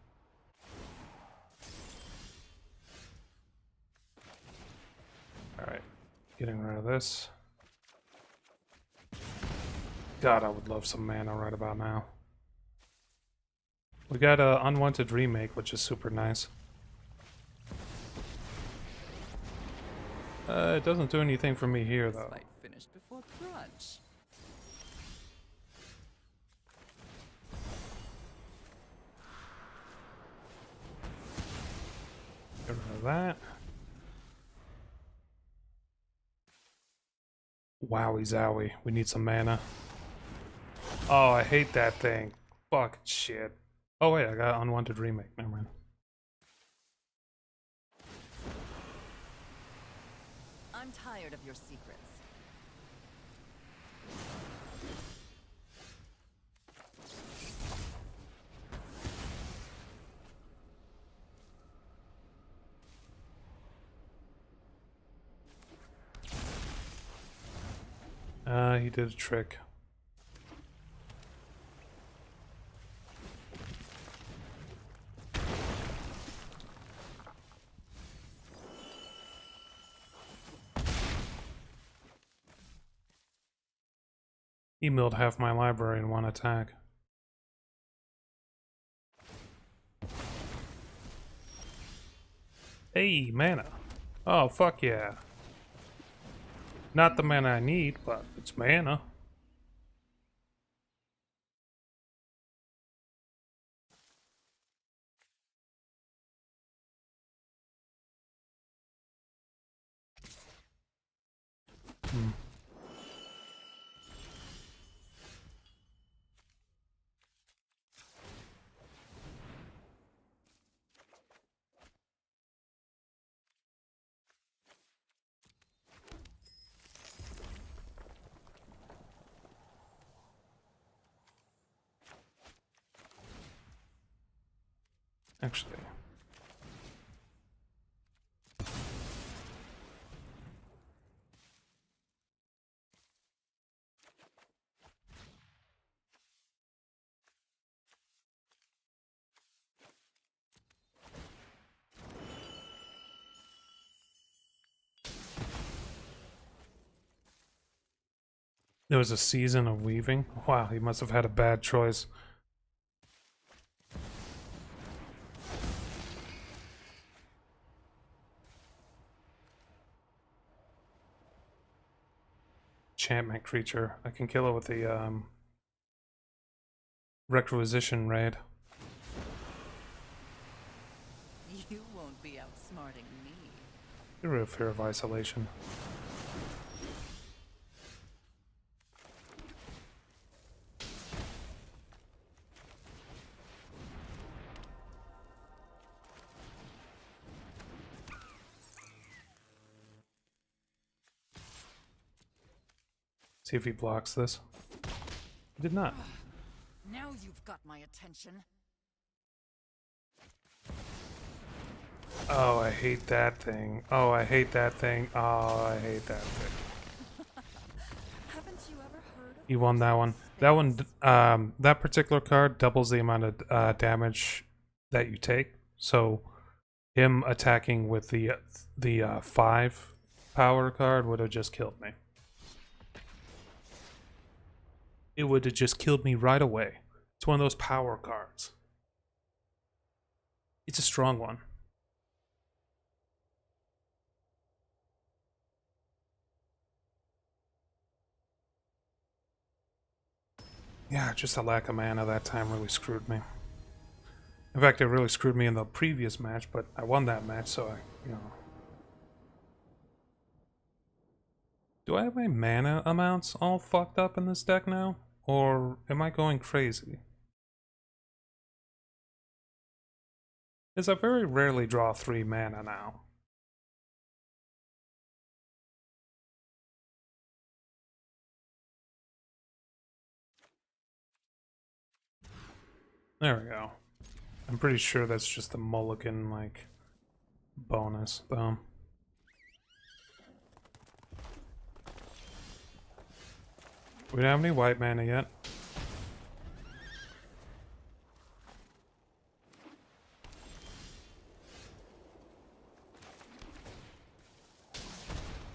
Alright, getting rid of this. God, I would love some mana right about now. We got a Unwanted Remake, which is super nice. It doesn't do anything for me here, though. Fight finished before crunch. Get rid of that. Wowie zowie. We need some mana. Oh, I hate that thing. Fuck shit. Oh wait, I got Unwanted Remake. Never mind. I'm tired of your secrets. He did a trick. He milled half my library in one attack. Hey, mana. Oh, fuck yeah. Not the mana I need, but it's mana. Hmm. Actually. There was a season of weaving. Wow, he must have had a bad choice. Enchantment creature. I can kill it with the requisition raid. You won't be outsmarting me. Get rid of fear of isolation. See if he blocks this. He did not. Now you've got my attention. Oh, I hate that thing. Oh, I hate that thing. Oh, I hate that thing. Haven't you ever heard of He won that one. That one, that particular card doubles the amount of damage that you take. So, him attacking with the 5 power card would have just killed me. It would have just killed me right away. It's one of those power cards. It's a strong one. Yeah, just the lack of mana that time really screwed me. In fact, it really screwed me in the previous match, but I won that match, so you know. Do I have my mana amounts all fucked up in this deck now? Or am I going crazy? Because I very rarely draw 3 mana now. There we go. I'm pretty sure that's just a mulligan, like, bonus, though. We don't have any white mana yet.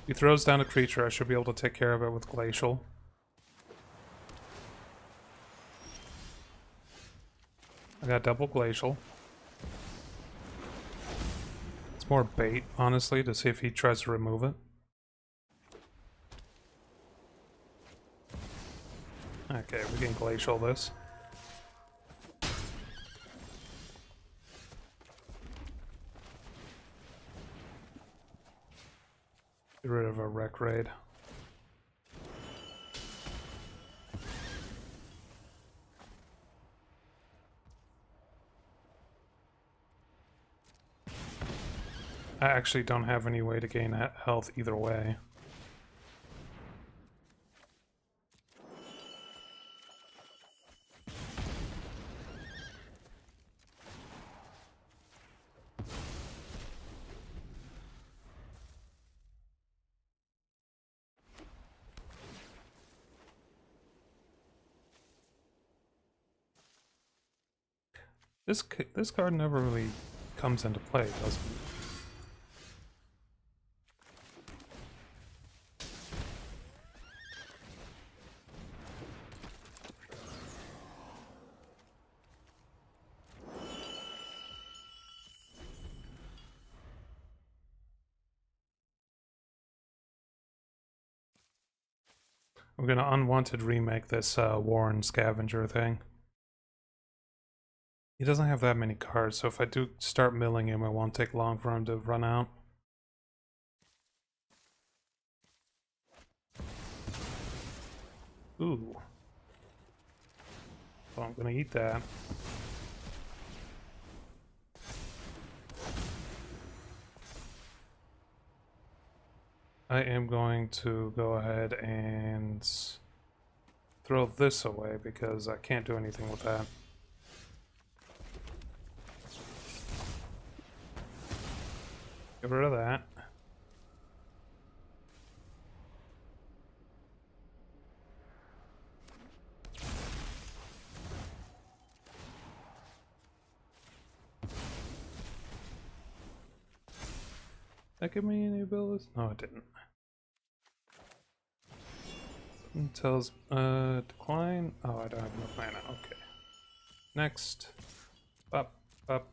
He throws down a creature, I should be able to take care of it with Glacial. I got double Glacial. It's more bait, honestly, to see if he tries to remove it. Okay, we can Glacial this. Get rid of a Wreck Raid. I actually don't have any way to gain health either way. This card never really comes into play, does it? We're gonna unwanted remake this Warren Scavenger thing. He doesn't have that many cards, so if I do start milling him, it won't take long for him to run out. Ooh. Well, I'm gonna eat that. I am going to go ahead and throw this away because I can't do anything with that. Get rid of that. That give me any abilities? No, it didn't. It tells decline. Oh, I don't have enough mana. Okay. Next. Up, up.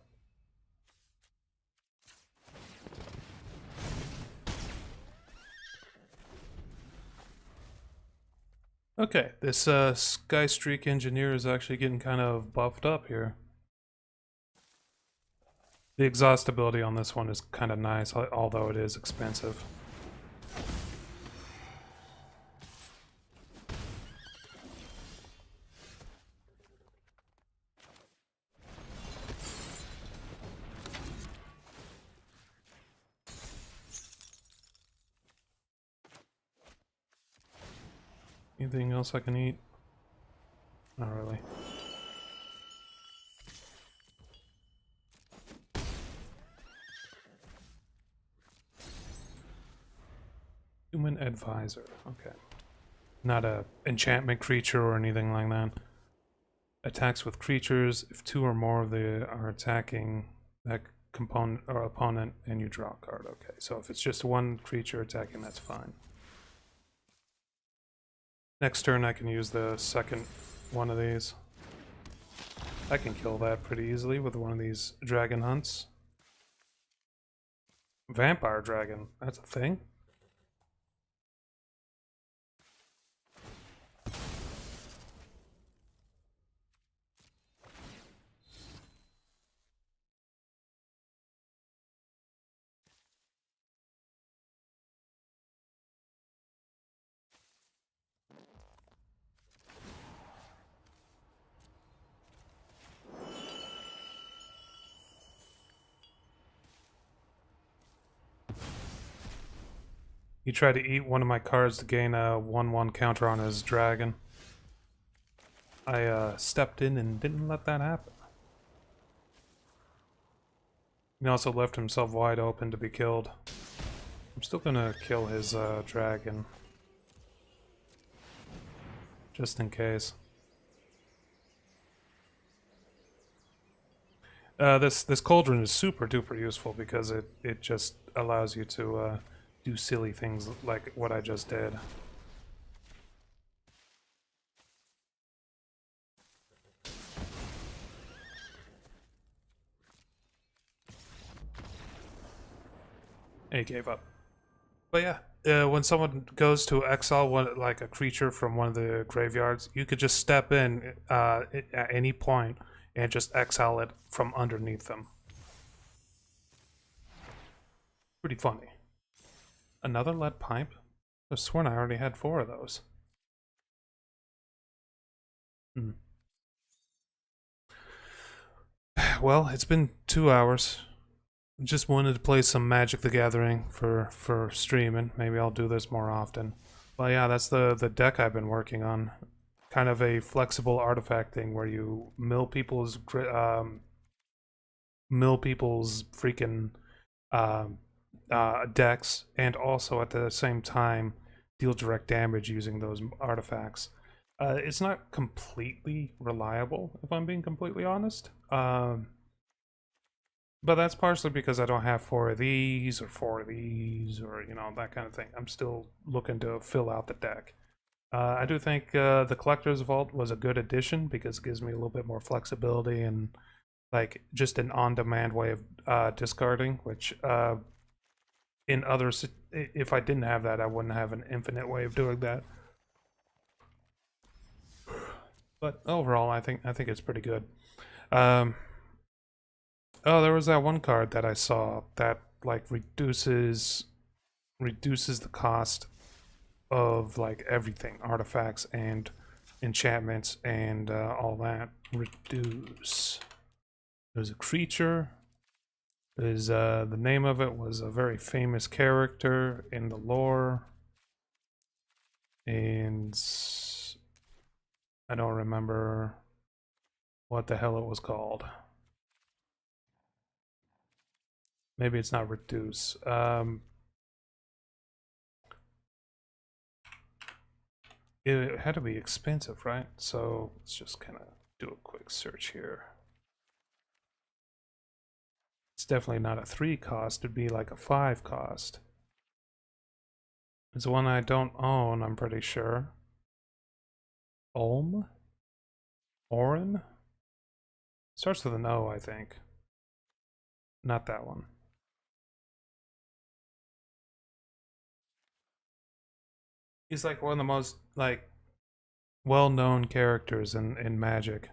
Okay, this Sky Streak Engineer is actually getting kind of buffed up here. The exhaustibility on this one is kind of nice, although it is expensive. Anything else I can eat? Not really. Human Advisor. Okay. Not a enchantment creature or anything like that. Attacks with creatures if two or more of the are attacking that component or opponent and you draw a card. Okay, so if it's just one creature attacking, that's fine. Next turn I can use the second one of these. I can kill that pretty easily with one of these dragon hunts. Vampire dragon, that's a thing? He tried to eat one of my cards to gain a 1/1 counter on his dragon. I stepped in and didn't let that happen. He also left himself wide open to be killed. I'm still gonna kill his dragon. Just in case. This cauldron is super duper useful because it just allows you to do silly things like what I just did. He gave up. But yeah, when someone goes to exile like a creature from one of the graveyards, you could just step in at any point and just exile it from underneath them. Pretty funny. Another lead pipe? I sworn I already had 4 of those. Well, it's been 2 hours. Just wanted to play some Magic the Gathering for streaming. Maybe I'll do this more often. But yeah, that's the deck I've been working on. Kind of a flexible artifact thing where you mill people's freaking decks, and also at the same time deal direct damage using those artifacts. It's not completely reliable, if I'm being completely honest. But that's partially because I don't have 4 of these or 4 of these or, you know, that kind of thing. I'm still looking to fill out the deck. I do think the Collector's Vault was a good addition because it gives me a little bit more flexibility and like just an on-demand way of discarding, which in others, if I didn't have that, I wouldn't have an infinite way of doing that. But overall, I think it's pretty good. Um, oh, there was that one card that I saw that like reduces the cost of like everything, artifacts and enchantments and all that. Reduce. There's a creature. Is the name of it was a very famous character in the lore, and I don't remember what the hell it was called. Maybe it's not reduce. It had to be expensive, right? So let's just kind of do a quick search here. It's definitely not a 3 cost, it'd be like a 5 cost. It's one I don't own, I'm pretty sure. Ulm? Orin? Starts with an O, I think. Not that one. He's like one of the most like well-known characters in Magic.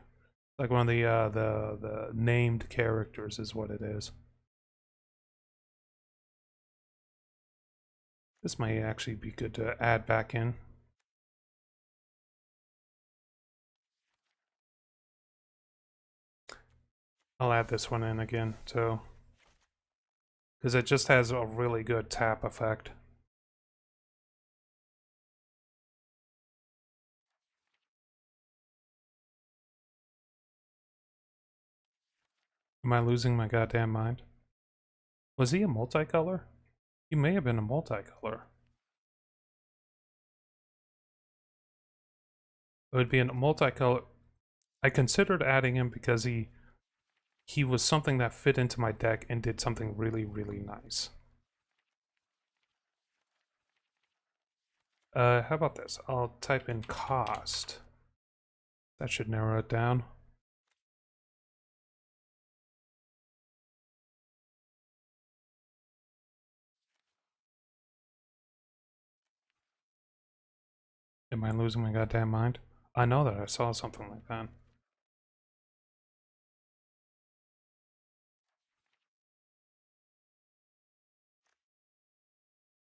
Like one of the named characters is what it is. This might actually be good to add back in. I'll add this one in again too, because it just has a really good tap effect. Am I losing my goddamn mind? Was he a multicolor? He may have been a multicolor. It would be a multicolor. I considered adding him because he was something that fit into my deck and did something really, really nice. How about this? I'll type in cost. That should narrow it down. Am I losing my goddamn mind? I know that I saw something like that.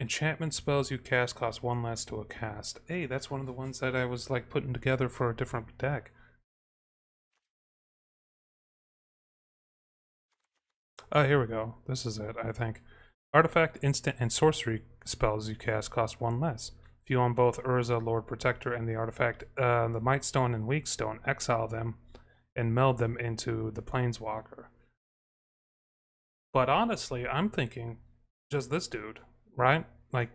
Enchantment spells you cast cost 1 less to a cast. Hey, that's one of the ones that I was like putting together for a different deck. Oh, here we go. This is it, I think. Artifact, instant, and sorcery spells you cast cost 1 less. If you own both Urza, Lord Protector, and the artifact, the Might Stone and Weak Stone, exile them and meld them into the Planeswalker. But honestly, I'm thinking just this dude, right? Like,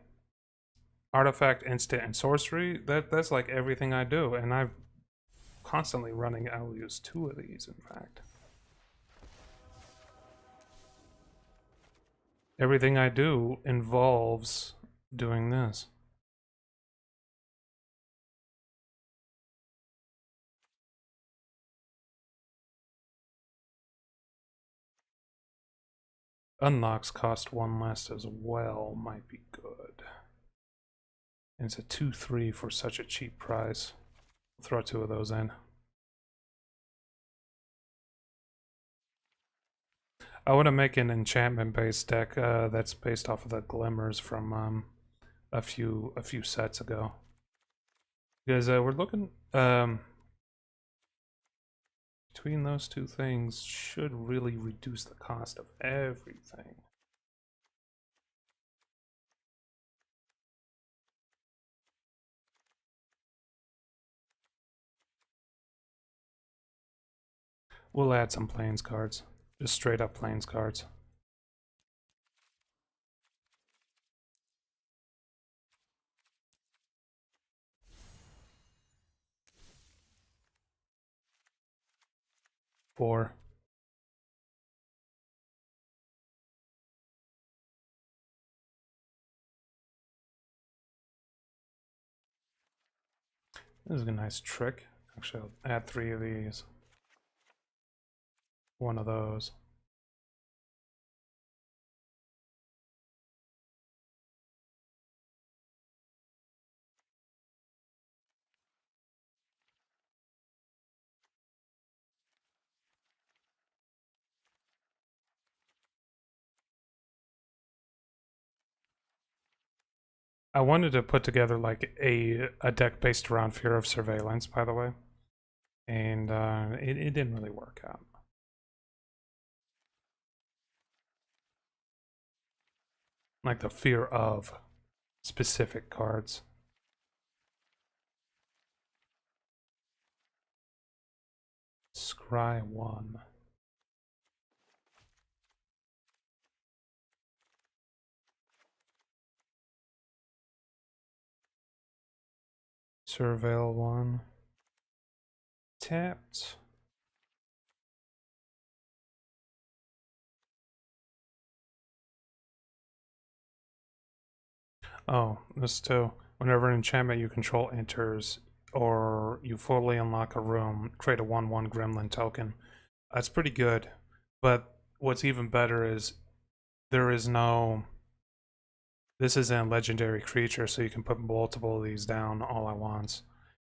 artifact, instant, and sorcery, that's like everything I do, and I'm constantly running. I'll use 2 of these, in fact. Everything I do involves doing this. Unlocks cost 1 less as well, might be good. And it's a 2/3 for such a cheap price. I'll throw 2 of those in. I want to make an enchantment-based deck that's based off of the glimmers from a few sets ago. Because we're looking between those 2 things should really reduce the cost of everything. We'll add some plains cards. Just straight up plains cards. Four. This is a nice trick. Actually, I'll add 3 of these. 1 of those. I wanted to put together like a deck based around Fear of Surveillance, by the way, and it didn't really work out. Like the fear of specific cards. Scry 1. Surveil 1. Tapped. Oh, this too. Whenever an enchantment you control enters, or you fully unlock a room, create a 1/1 gremlin token. That's pretty good. But what's even better is there is no... This is a legendary creature, so you can put multiple of these down all at once.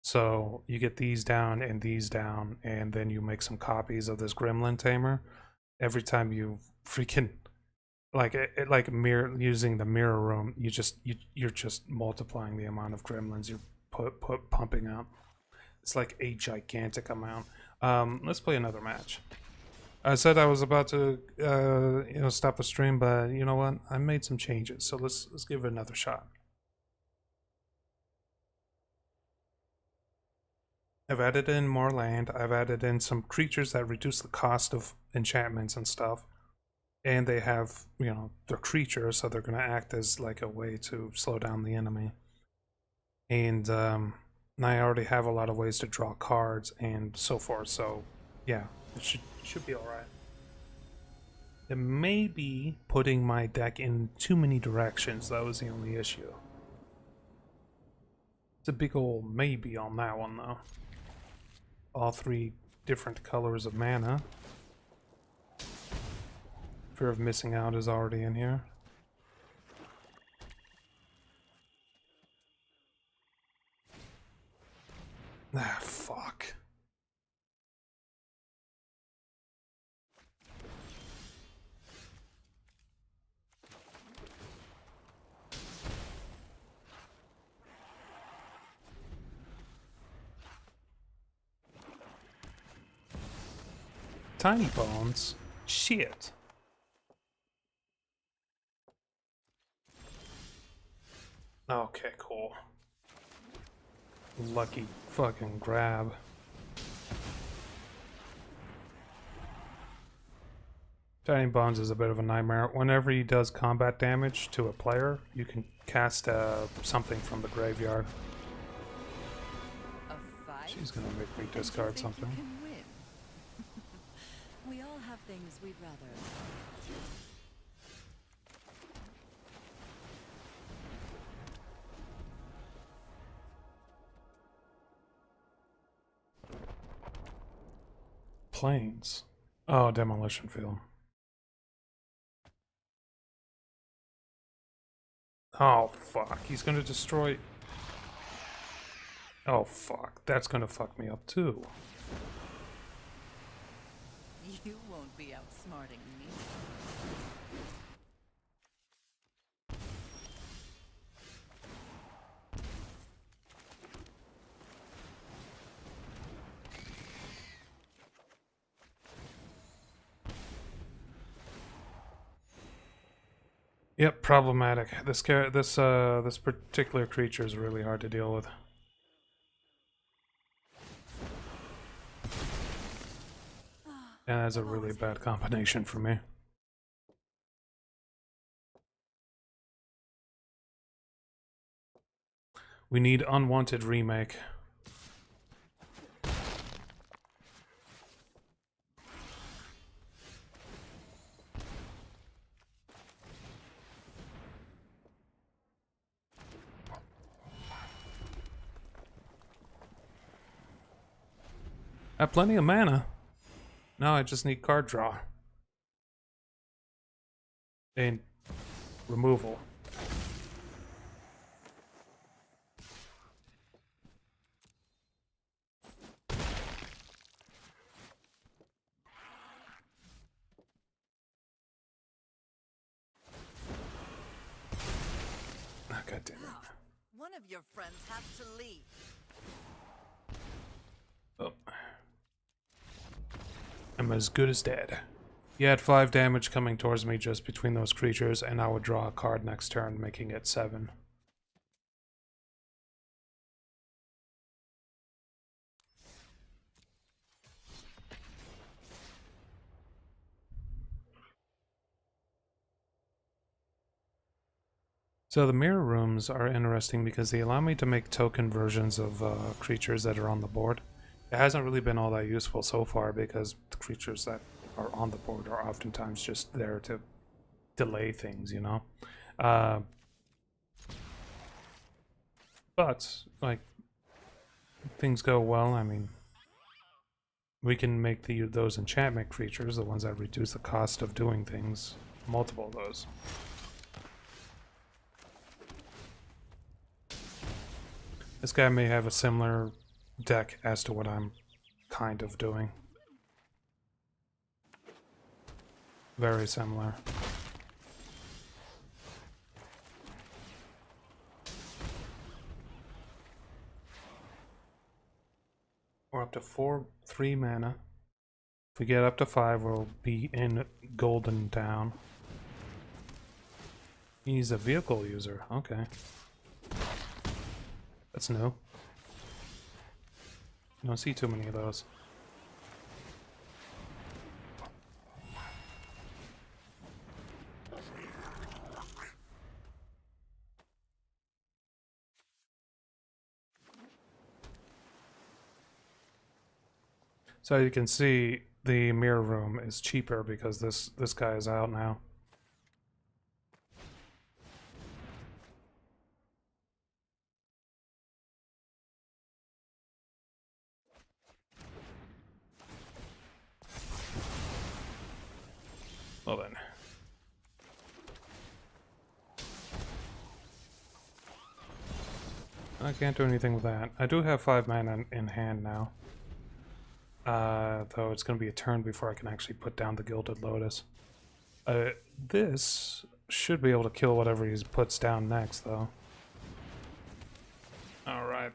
So you get these down, and then you make some copies of this gremlin tamer. Every time you freaking... like mirror using the mirror room, you're just multiplying the amount of gremlins you're pumping out. It's like a gigantic amount. Let's play another match. I said I was about to stop the stream, but you know what? I made some changes, so let's give it another shot. I've added in more land. I've added in some creatures that reduce the cost of enchantments and stuff. And they have, they're creatures, so they're going to act as like a way to slow down the enemy. And I already have a lot of ways to draw cards and so forth, so yeah, it should be alright. It may be putting my deck in too many directions, that was the only issue. It's a big old maybe on that one, though. All 3 different colors of mana. Fear of missing out is already in here. Ah, fuck. Tiny bones? Shit. Okay, cool. Lucky fucking grab. Tiny Bones is a bit of a nightmare. Whenever he does combat damage to a player, you can cast something from the graveyard. A fight? She's gonna make me discard You think you something. can win? We all have things we'd rather. Planes. Oh, demolition field. Oh, fuck. He's gonna destroy... Oh, fuck. That's gonna fuck me up, too. You won't be outsmarting me. Yep, problematic. This particular creature is really hard to deal with. And that's a really bad combination for me. We need Unwanted Remake. I have plenty of mana. Now I just need card draw. And removal. God damn it. One of your friends has to leave. Oh. I'm as good as dead. He had 5 damage coming towards me just between those creatures, and I would draw a card next turn, making it 7. So the mirror rooms are interesting because they allow me to make token versions of creatures that are on the board. It hasn't really been all that useful so far because the creatures that are on the board are oftentimes just there to delay things, you know? But, like, things go well, I mean, we can make those enchantment creatures, the ones that reduce the cost of doing things, multiple of those. This guy may have a similar deck as to what I'm kind of doing. Very similar. We're up to 3 mana. If we get up to 5, we'll be in Golden Town. He's a vehicle user. Okay. That's new. You don't see too many of those. So you can see the mirror room is cheaper because this guy is out now. Well then. I can't do anything with that. I do have 5 mana in hand now. Though it's going to be a turn before I can actually put down the Gilded Lotus. This should be able to kill whatever he puts down next, though. Alright.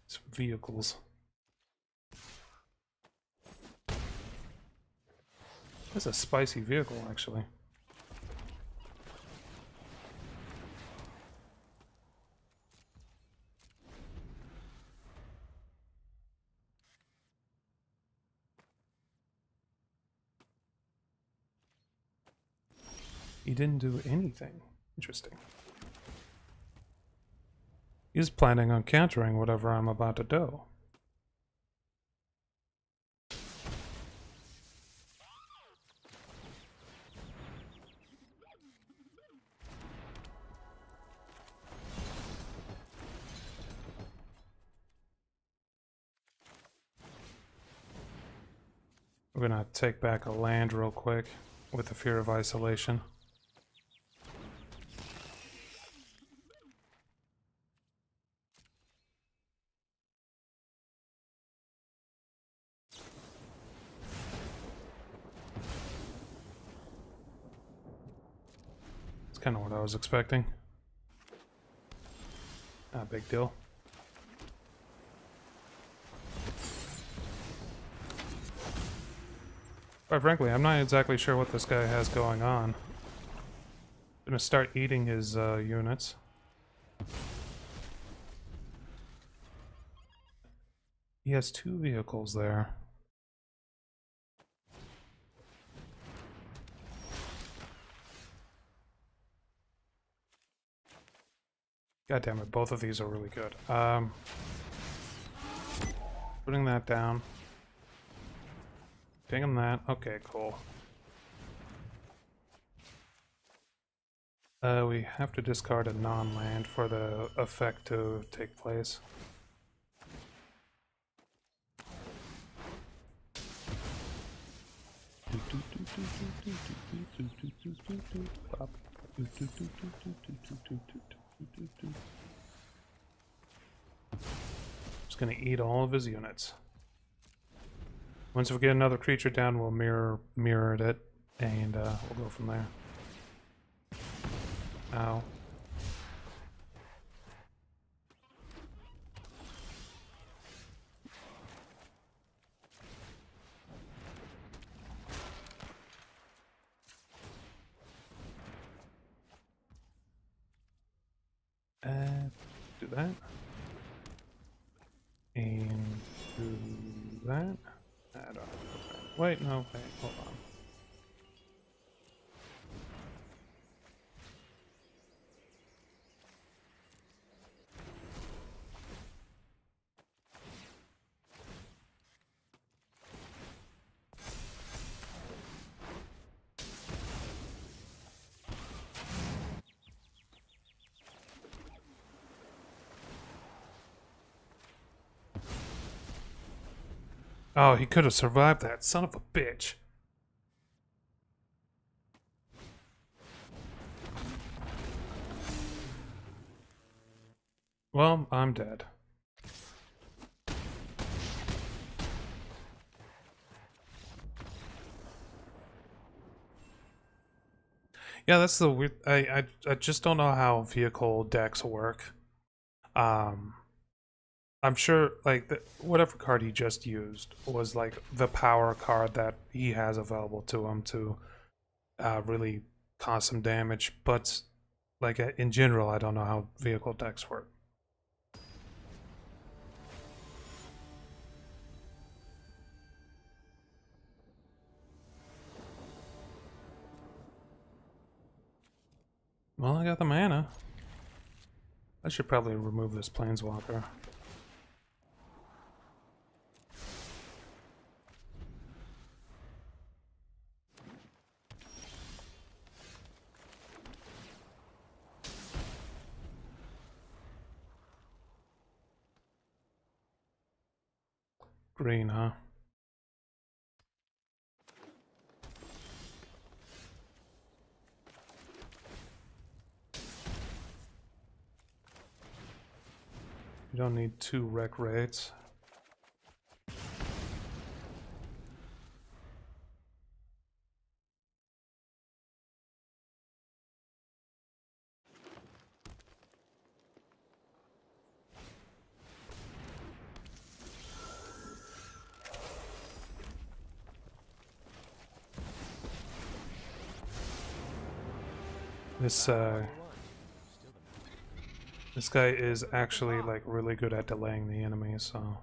Some vehicles. That's a spicy vehicle, actually. He didn't do anything. Interesting. He's planning on countering whatever I'm about to do. We're gonna take back a land real quick with the fear of isolation. It's kind of what I was expecting. Not a big deal. Quite frankly, I'm not exactly sure what this guy has going on. I'm gonna start eating his units. He has 2 vehicles there. God damn it, both of these are really good. Putting that down. Taking that. Okay, cool. We have to discard a non-land for the effect to take place. Just gonna eat all of his units. Once we get another creature down, we'll mirror it, and we'll go from there. Ow. do that. And do that. I don't have to put that. Wait, no, wait, hold on. Oh, he could have survived that, son of a bitch. Well, I'm dead. Yeah, that's the weird. I just don't know how vehicle decks work. Um, I'm sure like whatever card he just used was like the power card that he has available to him to really cause some damage. But like in general, I don't know how vehicle decks work. Well, I got the mana. I should probably remove this planeswalker. Green, huh? You don't need 2 wreck raids. This guy is actually like really good at delaying the enemy, so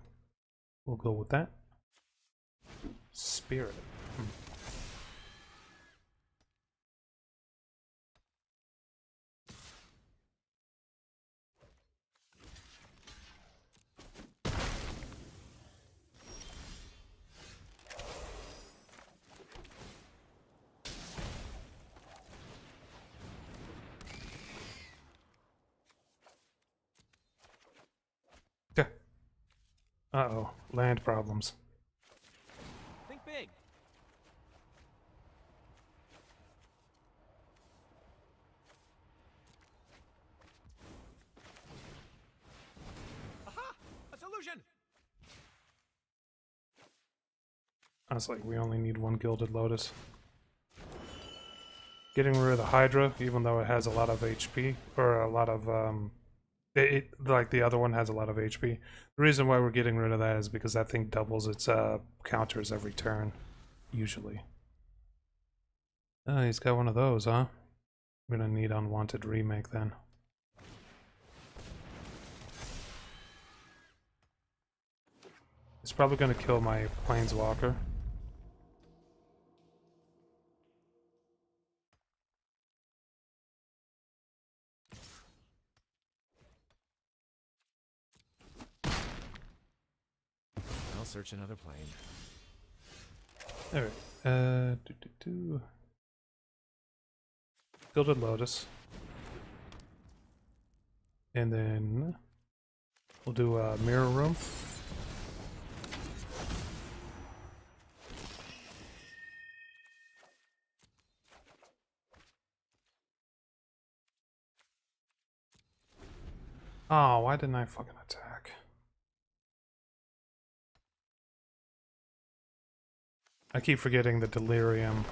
we'll go with that. Spirit. Okay. Uh-oh, land problems. Think big. Aha! A solution! Honestly, we only need 1 Gilded Lotus. Getting rid of the Hydra, even though it has a lot of HP, or a lot of, like the other one has a lot of HP. The reason why we're getting rid of that is because that thing doubles its counters every turn, usually. Oh, he's got one of those, huh? I'm gonna need Unwanted Remake then. It's probably gonna kill my Planeswalker. I'll search another plane. Alright, Gilded Lotus. And then we'll do a Mirror Room. Oh, why didn't I fucking attack? I keep forgetting the Delirium.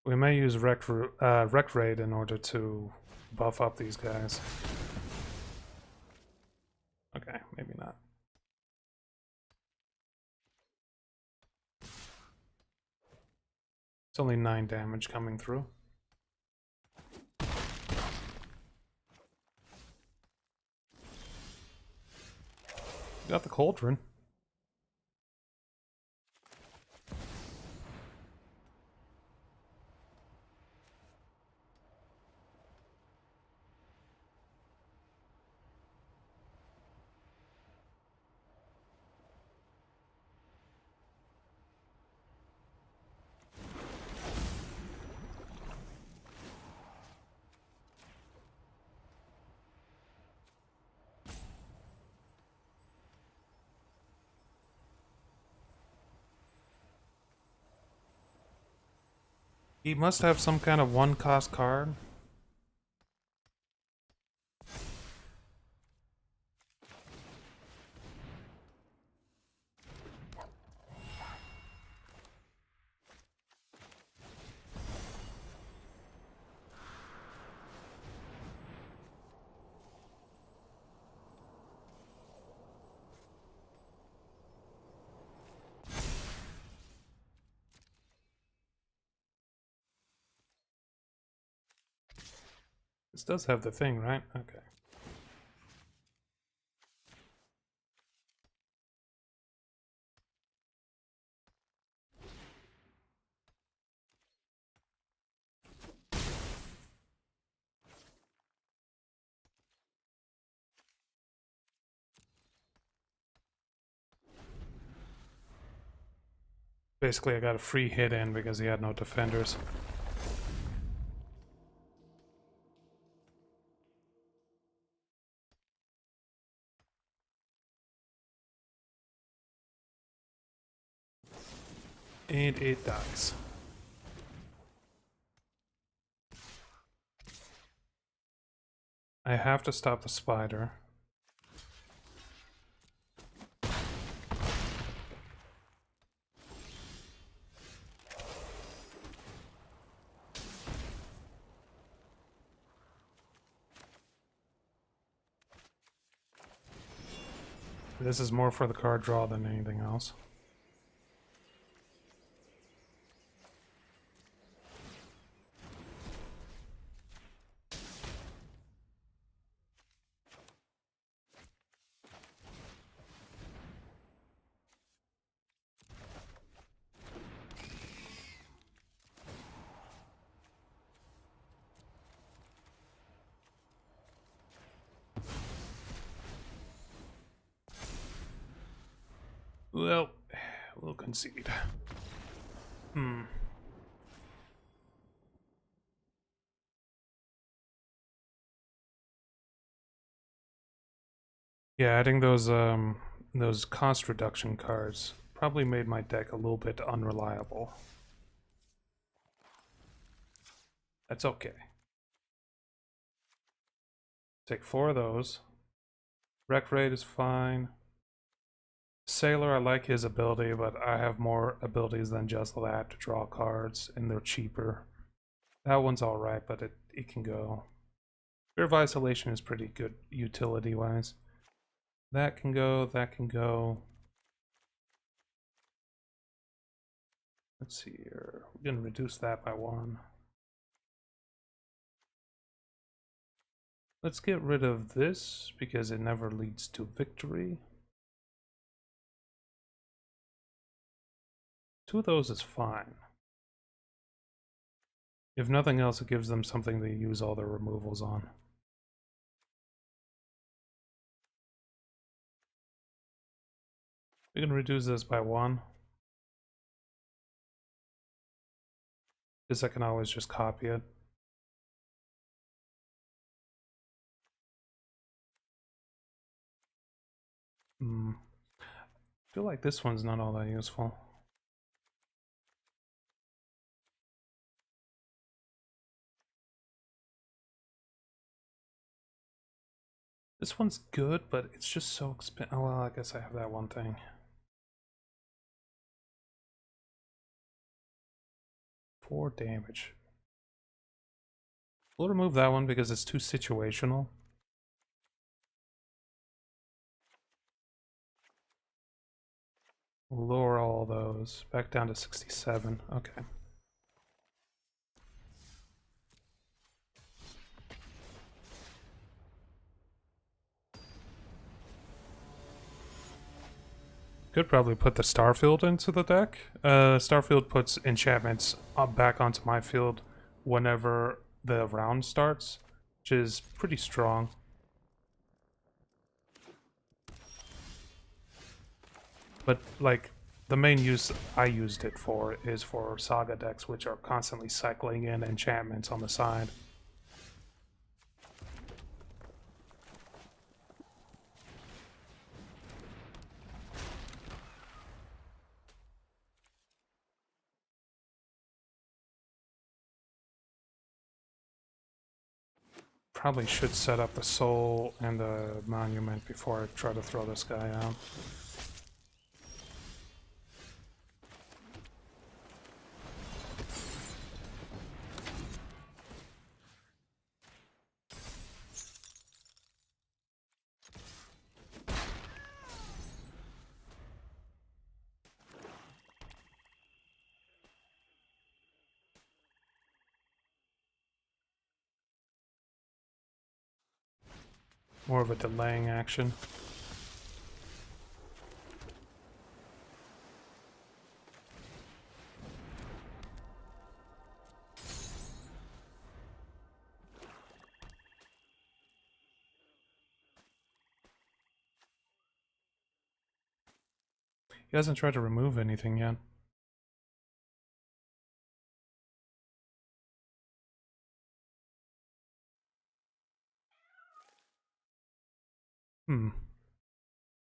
We may use Rec Raid in order to buff up these guys. Okay, maybe not. It's only 9 damage coming through. Got the cauldron. He must have some kind of one-cost card. This does have the thing, right? Okay. Basically, I got a free hit in because he had no defenders. And it dies. I have to stop the spider. This is more for the card draw than anything else. Well, we'll concede. Yeah, adding those cost reduction cards probably made my deck a little bit unreliable. That's okay. Take 4 of those. Rec rate is fine. Sailor, I like his ability, but I have more abilities than just that to draw cards, and they're cheaper. That one's alright, but it can go. Fear of Isolation is pretty good utility-wise. That can go, that can go. Let's see here. We're gonna reduce that by 1. Let's get rid of this, because it never leads to victory. 2 of those is fine. If nothing else, it gives them something to use all their removals on. We can reduce this by 1. Because I can always just copy it. I feel like this one's not all that useful. This one's good, but it's just so expensive. Oh, well, I guess I have that one thing. 4 damage. We'll remove that one because it's too situational. We'll lower all those back down to 67. Okay. Could probably put the Starfield into the deck. Starfield puts enchantments back onto my field whenever the round starts, which is pretty strong. But, like, the main use I used it for is for Saga decks, which are constantly cycling in enchantments on the side. Probably should set up the Soul and the Monument before I try to throw this guy out. More of a delaying action. He hasn't tried to remove anything yet.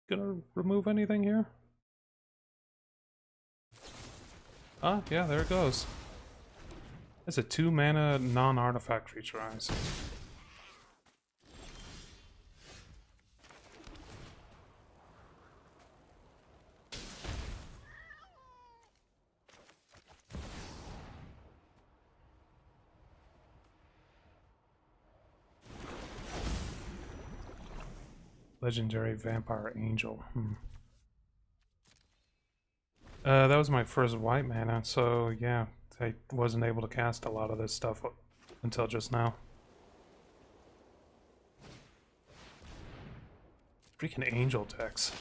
Gonna remove anything here? Ah, yeah, there it goes. It's a 2-mana non-artifact creature, I see. Legendary Vampire Angel. That was my first white mana, so yeah, I wasn't able to cast a lot of this stuff until just now. Freaking angel decks.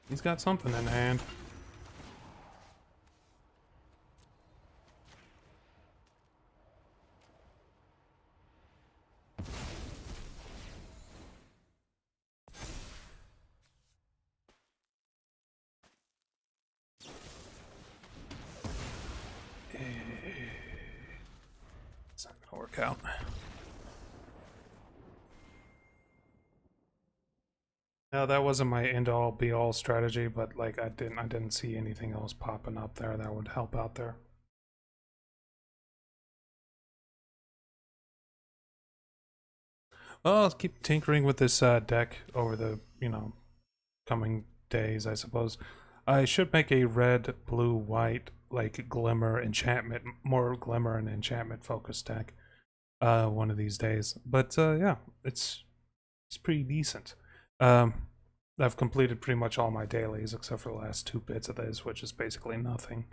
He's got something in hand. It's not gonna work out. No, that wasn't my end-all be-all strategy, but like I didn't see anything else popping up there that would help out there. Well, I'll keep tinkering with this deck over the, coming days, I suppose. I should make a red, blue, white, like glimmer enchantment, more glimmer and enchantment focused deck one of these days. But yeah, it's pretty decent. I've completed pretty much all my dailies except for the last 2 bits of this, which is basically nothing.